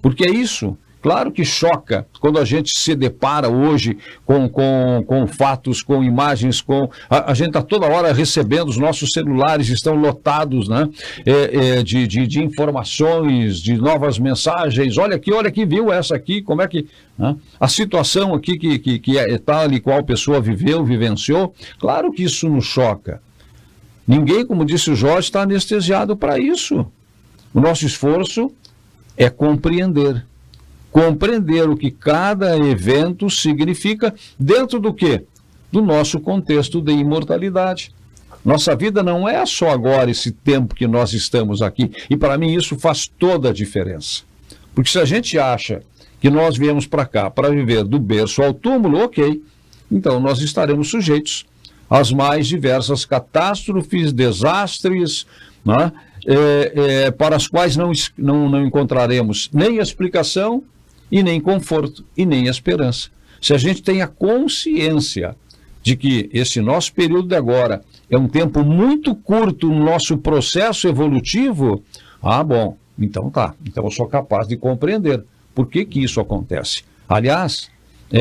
Porque é isso. Claro que choca quando a gente se depara hoje com fatos, com imagens, a gente está toda hora recebendo, os nossos celulares estão lotados, né, de informações, de novas mensagens. Olha aqui, viu essa aqui, como é que... Né, a situação aqui que é tal e qual pessoa vivenciou, claro que isso nos choca. Ninguém, como disse o Jorge, está anestesiado para isso. O nosso esforço é compreender o que cada evento significa dentro do quê? Do nosso contexto de imortalidade. Nossa vida não é só agora esse tempo que nós estamos aqui. E para mim isso faz toda a diferença. Porque se a gente acha que nós viemos para cá para viver do berço ao túmulo, ok. Então nós estaremos sujeitos às mais diversas catástrofes, desastres, né? Para as quais não encontraremos nem explicação, e nem conforto, e nem esperança. Se a gente tem a consciência de que esse nosso período de agora é um tempo muito curto no nosso processo evolutivo, bom, então tá. Então eu sou capaz de compreender por que isso acontece. Aliás,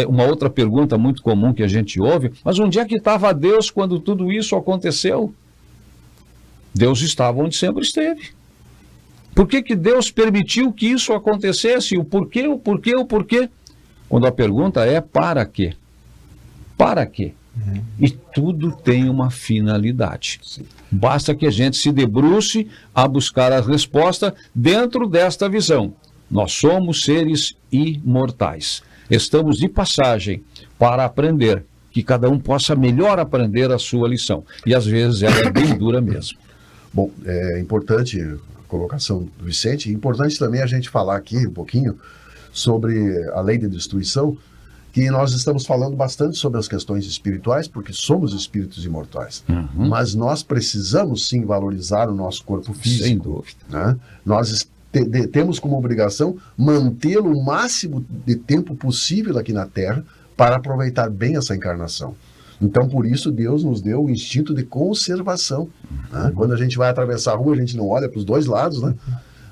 uma outra pergunta muito comum que a gente ouve, mas onde é que estava Deus quando tudo isso aconteceu? Deus estava onde sempre esteve. Por que Deus permitiu que isso acontecesse? O porquê? Quando a pergunta é para quê? Para quê? E tudo tem uma finalidade. Basta que a gente se debruce a buscar a resposta dentro desta visão. Nós somos seres imortais. Estamos de passagem para aprender, que cada um possa melhor aprender a sua lição. E às vezes ela é bem dura mesmo. Bom, é importante... colocação do Vicente, é importante também a gente falar aqui um pouquinho sobre a lei de destruição, que nós estamos falando bastante sobre as questões espirituais, porque somos espíritos imortais, mas nós precisamos sim valorizar o nosso corpo físico. Sem dúvida. Né? Nós temos como obrigação mantê-lo o máximo de tempo possível aqui na Terra para aproveitar bem essa encarnação. Então, por isso, Deus nos deu o instinto de conservação. Né? Quando a gente vai atravessar a rua, a gente não olha para os dois lados, né?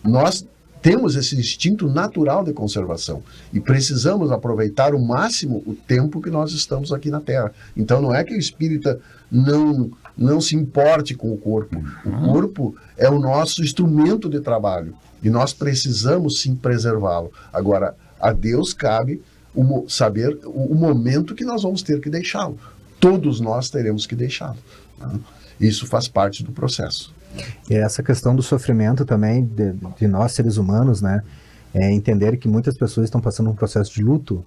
Nós temos esse instinto natural de conservação e precisamos aproveitar o máximo o tempo que nós estamos aqui na Terra. Então, não é que o espírita não se importe com o corpo. O corpo é o nosso instrumento de trabalho e nós precisamos, sim, preservá-lo. Agora, a Deus cabe saber o momento que nós vamos ter que deixá-lo. Todos nós teremos que deixá-lo. Né? Isso faz parte do processo. E essa questão do sofrimento também de nós, seres humanos, né? É entender que muitas pessoas estão passando um processo de luto,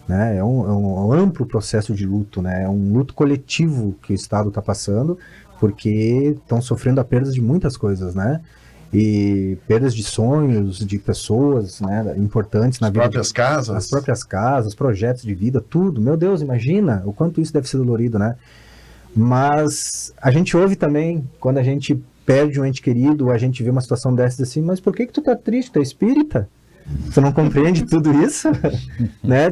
né? É um amplo processo de luto, né? É um luto coletivo que o Estado está passando, porque estão sofrendo a perda de muitas coisas, né? E perdas de sonhos, de pessoas, né, importantes na vida. As próprias casas, projetos de vida, tudo. Meu Deus, imagina o quanto isso deve ser dolorido, né? Mas a gente ouve também, quando a gente perde um ente querido, a gente vê uma situação dessas assim, mas por que tu tá triste? Tu é espírita? Tu não compreende tudo isso? Né?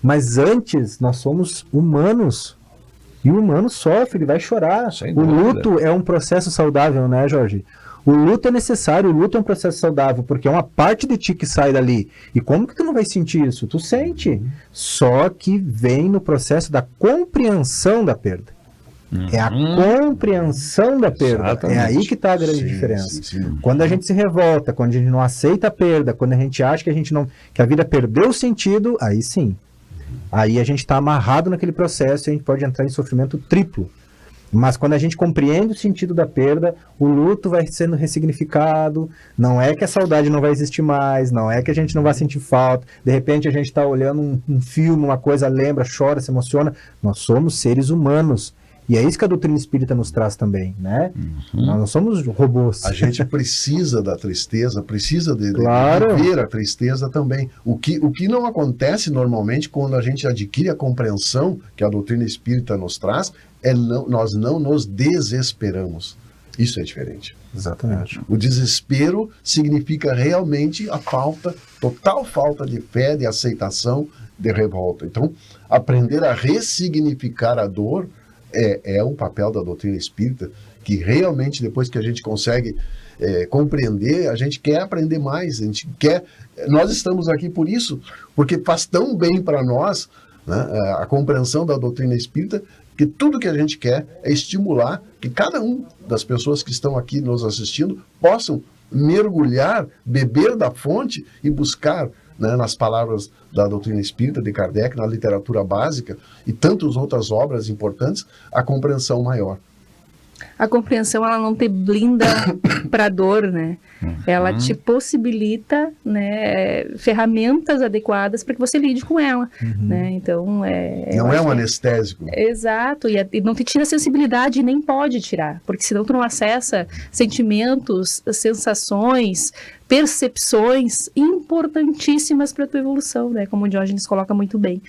Mas antes, nós somos humanos. E o humano sofre, ele vai chorar. O luto é um processo saudável, né, Jorge? O luto é necessário, o luto é um processo saudável, porque é uma parte de ti que sai dali. E como que tu não vai sentir isso? Tu sente. Só que vem no processo da compreensão da perda. É a compreensão da perda. Exatamente. É aí que está a grande diferença. Sim. Quando a gente se revolta, quando a gente não aceita a perda, quando a gente acha que a vida perdeu o sentido, aí sim. Aí a gente está amarrado naquele processo e a gente pode entrar em sofrimento triplo. Mas quando a gente compreende o sentido da perda, o luto vai sendo ressignificado, não é que a saudade não vai existir mais, não é que a gente não vai sentir falta, de repente a gente está olhando um filme, uma coisa, lembra, chora, se emociona. Nós somos seres humanos. E é isso que a doutrina espírita nos traz também, né? Nós não somos robôs. A gente precisa da tristeza, precisa de viver a tristeza também. O que não acontece normalmente quando a gente adquire a compreensão que a doutrina espírita nos traz, nós não nos desesperamos. Isso é diferente. Exatamente. O desespero significa realmente a total falta de fé, de aceitação, de revolta. Então, aprender a ressignificar a dor é um papel da doutrina espírita, que realmente, depois que a gente consegue compreender, a gente quer aprender mais, nós estamos aqui por isso, porque faz tão bem para nós, né, a compreensão da doutrina espírita, que tudo que a gente quer é estimular que cada um das pessoas que estão aqui nos assistindo possam mergulhar, beber da fonte e buscar, né, nas palavras da doutrina espírita de Kardec, na literatura básica e tantas outras obras importantes, a compreensão maior. A compreensão, ela não te blinda para a dor, né? Ela te possibilita, né, ferramentas adequadas para que você lide com ela, né? Então, não é um anestésico. Exato, e não te tira a sensibilidade e nem pode tirar, porque senão tu não acessa sentimentos, sensações, percepções importantíssimas para a tua evolução, né? Como o Diógenes coloca muito bem.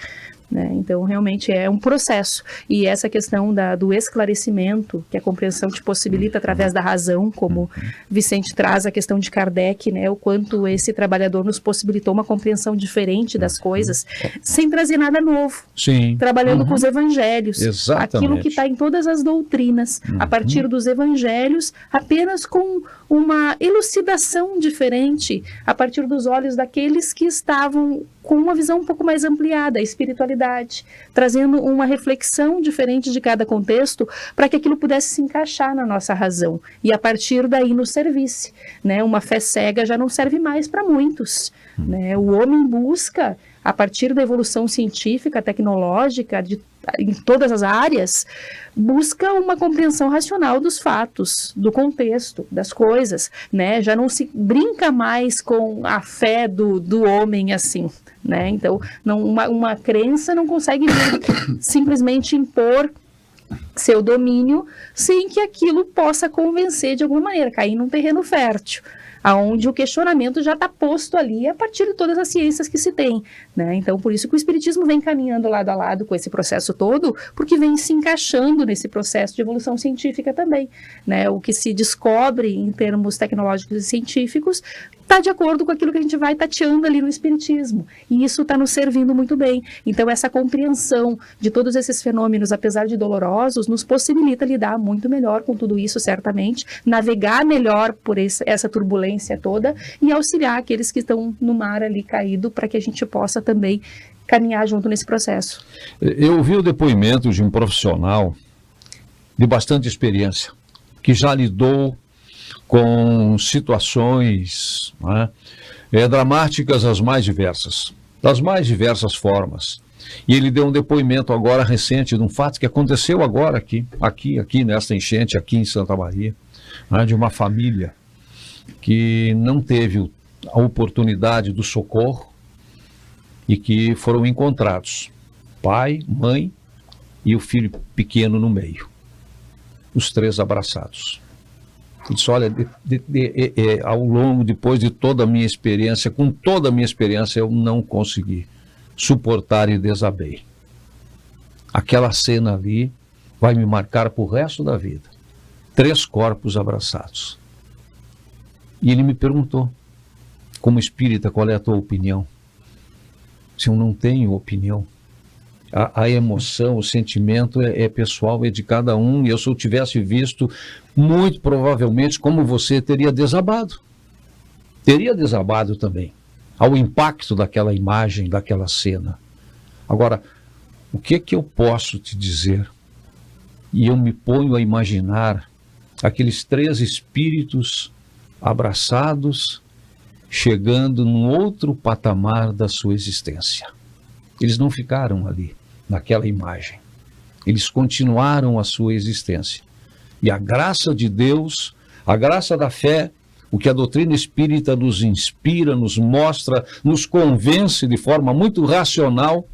Né? Então, realmente é um processo. E essa questão do esclarecimento, que a compreensão te possibilita através da razão, como Vicente traz a questão de Kardec, né? O quanto esse trabalhador nos possibilitou uma compreensão diferente das coisas, sem trazer nada novo. Sim. Trabalhando com os evangelhos. Exatamente. Aquilo que está em todas as doutrinas, a partir dos evangelhos, apenas com uma elucidação diferente, a partir dos olhos daqueles que estavam com uma visão um pouco mais ampliada, a espiritualidade, trazendo uma reflexão diferente de cada contexto, para que aquilo pudesse se encaixar na nossa razão, e a partir daí nos servisse, né? Uma fé cega já não serve mais para muitos, né? O homem busca, a partir da evolução científica, tecnológica, em todas as áreas, busca uma compreensão racional dos fatos, do contexto, das coisas, né? Já não se brinca mais com a fé do homem assim, né? Então, uma crença não consegue simplesmente impor seu domínio sem que aquilo possa convencer de alguma maneira, cair num terreno fértil, aonde o questionamento já está posto ali a partir de todas as ciências que se tem, né? Então, por isso que o Espiritismo vem caminhando lado a lado com esse processo todo, porque vem se encaixando nesse processo de evolução científica também, né? O que se descobre em termos tecnológicos e científicos está de acordo com aquilo que a gente vai tateando ali no Espiritismo, e isso está nos servindo muito bem. Então, essa compreensão de todos esses fenômenos, apesar de dolorosos, nos possibilita lidar muito melhor com tudo isso, certamente, navegar melhor por essa turbulência toda e auxiliar aqueles que estão no mar ali caído, para que a gente possa também caminhar junto nesse processo. Eu ouvi o depoimento de um profissional de bastante experiência, que já lidou com situações, né, dramáticas as mais diversas, das mais diversas formas. E ele deu um depoimento agora recente de um fato que aconteceu agora aqui nesta enchente, aqui em Santa Maria, né, de uma família que não teve a oportunidade do socorro e que foram encontrados pai, mãe e o filho pequeno no meio, os três abraçados. Eu disse, olha, ao longo, depois de toda a minha experiência, com toda a minha experiência, eu não consegui suportar e desabei. Aquela cena ali vai me marcar para o resto da vida. 3 corpos abraçados. E ele me perguntou, como espírita, qual é a tua opinião? Se eu não tenho opinião. A emoção, o sentimento é pessoal, é de cada um, e eu, se eu tivesse visto, muito provavelmente, como você, teria desabado. Teria desabado também, ao impacto daquela imagem, daquela cena. Agora, o que eu posso te dizer? E eu me ponho a imaginar aqueles 3 espíritos abraçados, chegando num outro patamar da sua existência. Eles não ficaram ali, naquela imagem. Eles continuaram a sua existência. E a graça de Deus, a graça da fé, o que a doutrina espírita nos inspira, nos mostra, nos convence de forma muito racional,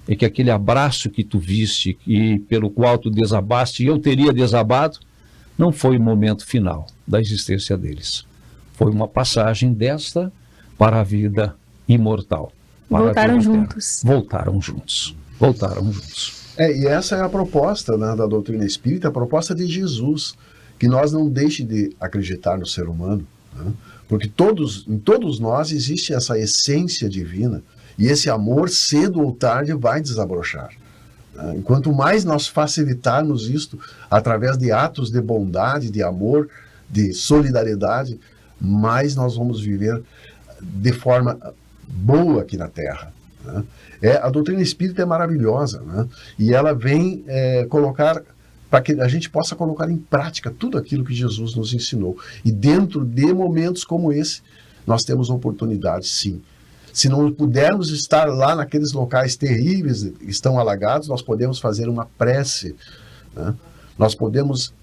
é que aquele abraço que tu viste e pelo qual tu desabaste, e eu teria desabado, não foi o momento final da existência deles. Foi uma passagem desta para a vida imortal. Voltaram juntos. Voltaram juntos. Voltaram juntos. E essa é a proposta, né, da doutrina espírita, a proposta de Jesus, que nós não deixemos de acreditar no ser humano, né? Porque em todos nós existe essa essência divina, e esse amor, cedo ou tarde, vai desabrochar. Enquanto mais nós facilitarmos isto através de atos de bondade, de amor, de solidariedade, mais nós vamos viver de forma boa aqui na Terra, né? A doutrina espírita é maravilhosa, né? E ela vem colocar, para que a gente possa colocar em prática tudo aquilo que Jesus nos ensinou. E dentro de momentos como esse, nós temos oportunidade, sim. Se não pudermos estar lá naqueles locais terríveis que estão alagados, nós podemos fazer uma prece, né? Nós podemos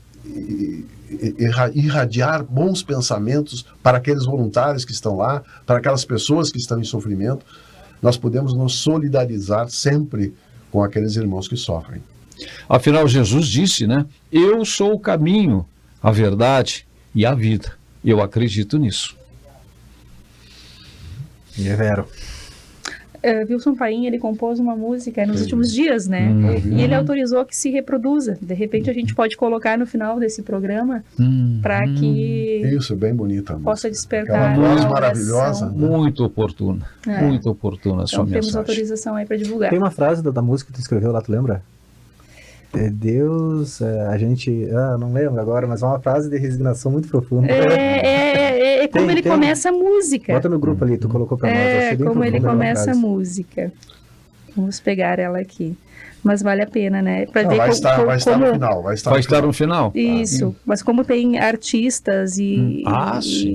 irradiar bons pensamentos para aqueles voluntários que estão lá, para aquelas pessoas que estão em sofrimento. Nós podemos nos solidarizar sempre com aqueles irmãos que sofrem. Afinal, Jesus disse, né? Eu sou o caminho, a verdade e a vida. Eu acredito nisso. E é vero. Wilson Paim, ele compôs uma música nos últimos dias, né? E ele autorizou que se reproduza. De repente a gente pode colocar no final desse programa para que isso, bem bonita, possa despertar aquela voz maravilhosa, né? Muito oportuna, muito oportuna a sua mensagem. Temos autorização aí para divulgar. Tem uma frase da música que tu escreveu lá, tu lembra? Deus, a gente, não lembro agora, mas é uma frase de resignação muito profunda. É como ele começa a música. Bota no grupo ali, tu colocou pra nós. É como ele começa a música. Vamos pegar ela aqui. Mas vale a pena, né? Pra ver vai estar no final. Vai estar no final. Isso. Mas como tem artistas e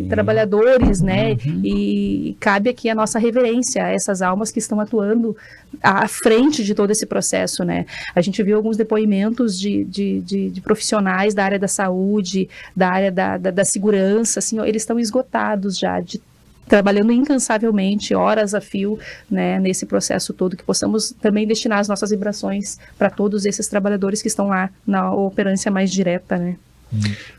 trabalhadores, né? E cabe aqui a nossa reverência a essas almas que estão atuando à frente de todo esse processo, né? A gente viu alguns depoimentos de profissionais da área da saúde, da área da segurança, assim, eles estão esgotados já trabalhando incansavelmente, horas a fio, né, nesse processo todo, que possamos também destinar as nossas vibrações para todos esses trabalhadores que estão lá na operância mais direta, né.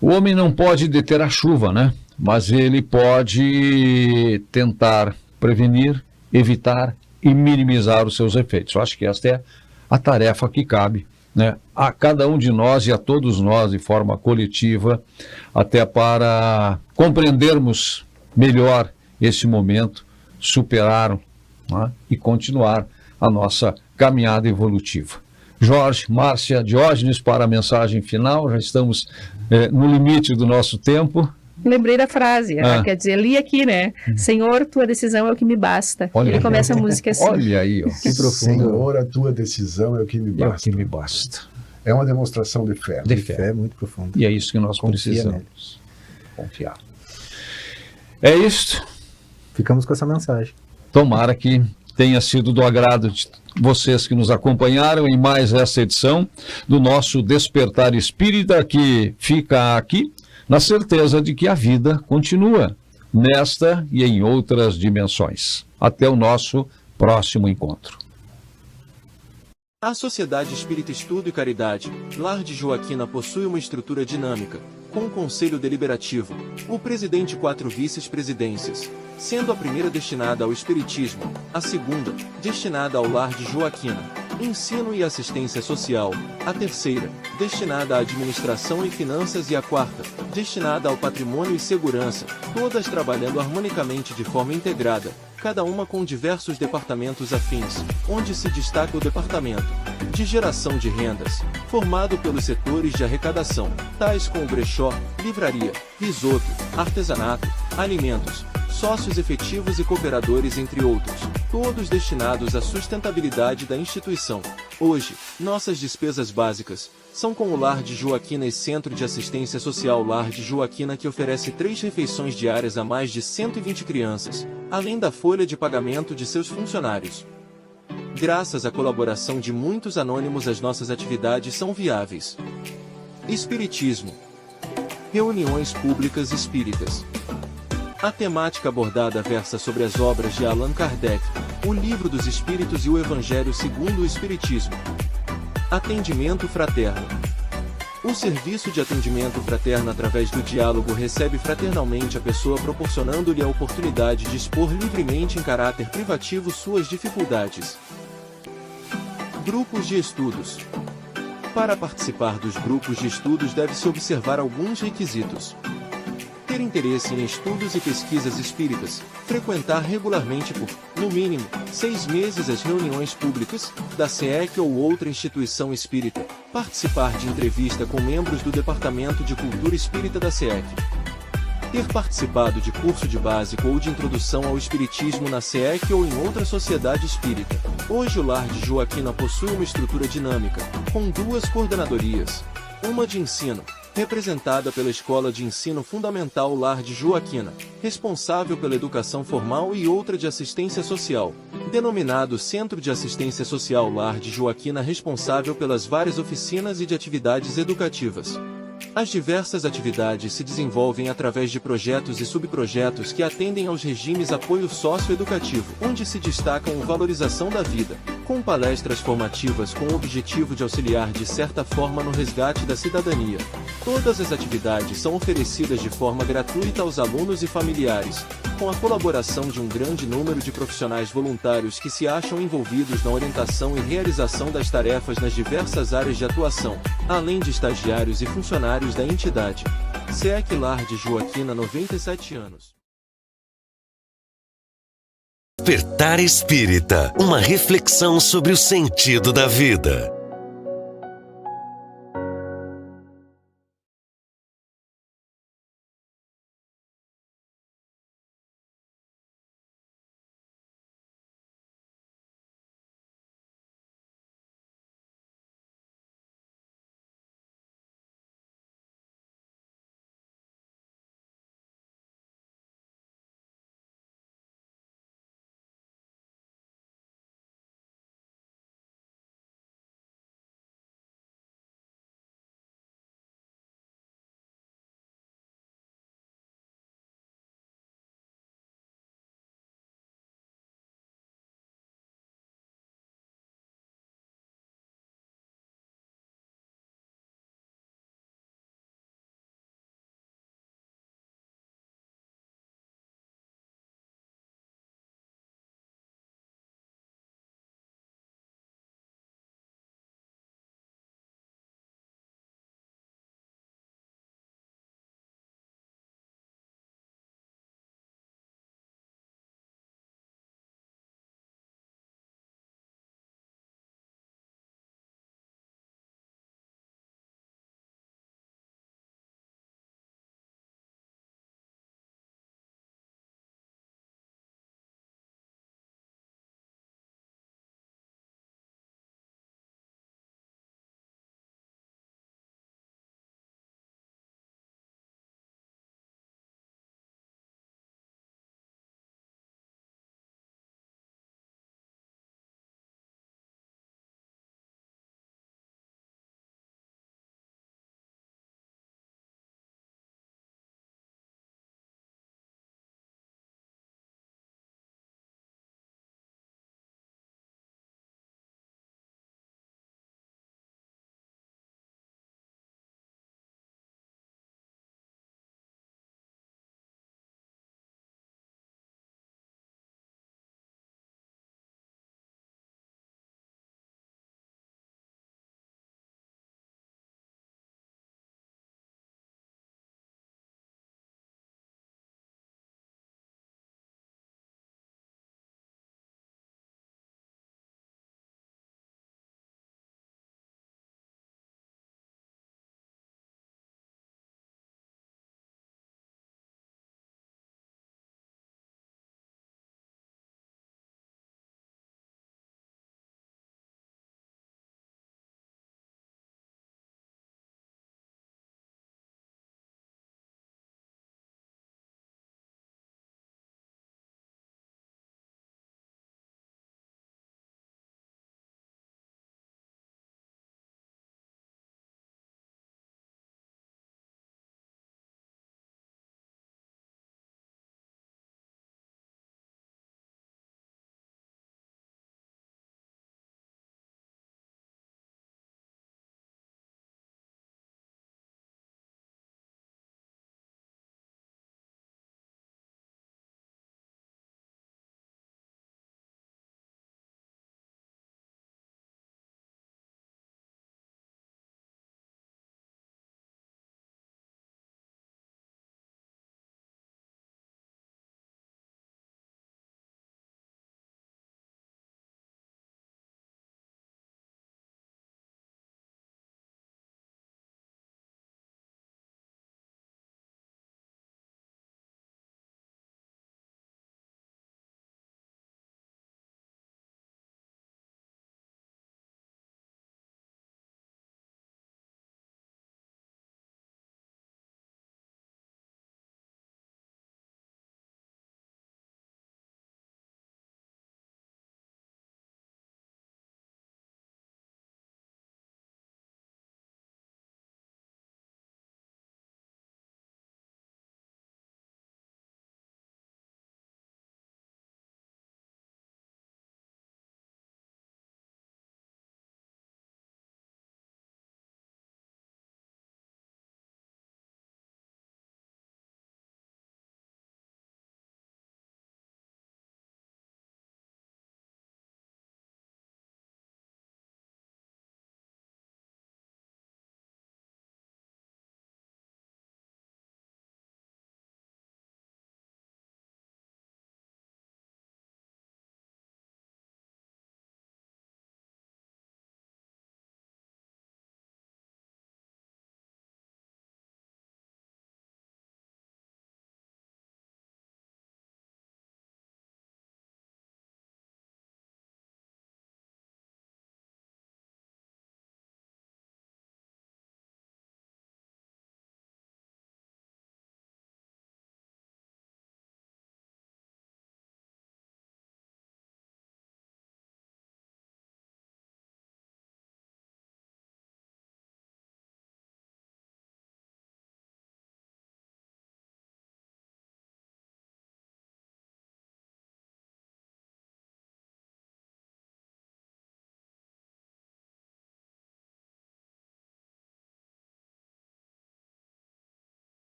O homem não pode deter a chuva, né, mas ele pode tentar prevenir, evitar e minimizar os seus efeitos. Eu acho que esta é a tarefa que cabe, né, a cada um de nós e a todos nós de forma coletiva, até para compreendermos melhor esse momento, superar, né, e continuar a nossa caminhada evolutiva. Jorge, Márcia, Diógenes, para a mensagem final, já estamos no limite do nosso tempo. Lembrei da frase, quer dizer, li aqui, né? Senhor, tua decisão é o que me basta. Ele começa a música assim. Olha aí, ó. Que profundo. Senhor, a tua decisão é o que me basta. É o que me basta. É uma demonstração de fé. De fé muito profunda. E é isso que nós precisamos. Confiar. É isso. Ficamos com essa mensagem. Tomara que tenha sido do agrado de vocês que nos acompanharam em mais essa edição do nosso Despertar Espírita, que fica aqui na certeza de que a vida continua nesta e em outras dimensões. Até o nosso próximo encontro. A Sociedade Espírita Estudo e Caridade, Lar de Joaquina, possui uma estrutura dinâmica, com um conselho deliberativo, o presidente e 4 vice-presidências, sendo a primeira destinada ao espiritismo, a segunda, destinada ao Lar de Joaquina, ensino e assistência social, a terceira, destinada à administração e finanças e a quarta, destinada ao patrimônio e segurança, todas trabalhando harmonicamente de forma integrada, cada uma com diversos departamentos afins, onde se destaca o departamento de geração de rendas, formado pelos setores de arrecadação, tais como brechó, livraria, risoto, artesanato, alimentos, sócios efetivos e cooperadores, entre outros, todos destinados à sustentabilidade da instituição. Hoje, nossas despesas básicas são com o Lar de Joaquina e Centro de Assistência Social Lar de Joaquina, que oferece 3 refeições diárias a mais de 120 crianças, além da folha de pagamento de seus funcionários. Graças à colaboração de muitos anônimos, as nossas atividades são viáveis. Espiritismo. Reuniões públicas espíritas. A temática abordada versa sobre as obras de Allan Kardec, o Livro dos Espíritos e o Evangelho segundo o Espiritismo. Atendimento fraterno. O serviço de atendimento fraterno através do diálogo recebe fraternalmente a pessoa, proporcionando-lhe a oportunidade de expor livremente em caráter privativo suas dificuldades. Grupos de estudos. Para participar dos grupos de estudos deve-se observar alguns requisitos. Ter interesse em estudos e pesquisas espíritas, frequentar regularmente por, no mínimo, 6 meses as reuniões públicas, da SEEC ou outra instituição espírita, participar de entrevista com membros do Departamento de Cultura Espírita da SEEC. Ter participado de curso de básico ou de introdução ao espiritismo na SEEC ou em outra sociedade espírita. Hoje o Lar de Joaquina possui uma estrutura dinâmica, com 2 coordenadorias. Uma de ensino, representada pela Escola de Ensino Fundamental Lar de Joaquina, responsável pela educação formal, e outra de assistência social, denominado Centro de Assistência Social Lar de Joaquina, responsável pelas várias oficinas e de atividades educativas. As diversas atividades se desenvolvem através de projetos e subprojetos que atendem aos regimes apoio socioeducativo, onde se destacam a valorização da vida, com palestras formativas com o objetivo de auxiliar de certa forma no resgate da cidadania. Todas as atividades são oferecidas de forma gratuita aos alunos e familiares, com a colaboração de um grande número de profissionais voluntários que se acham envolvidos na orientação e realização das tarefas nas diversas áreas de atuação, além de estagiários e funcionários da entidade. SEEC Lar de Joaquina, 97 anos. Despertar Espírita, uma reflexão sobre o sentido da vida.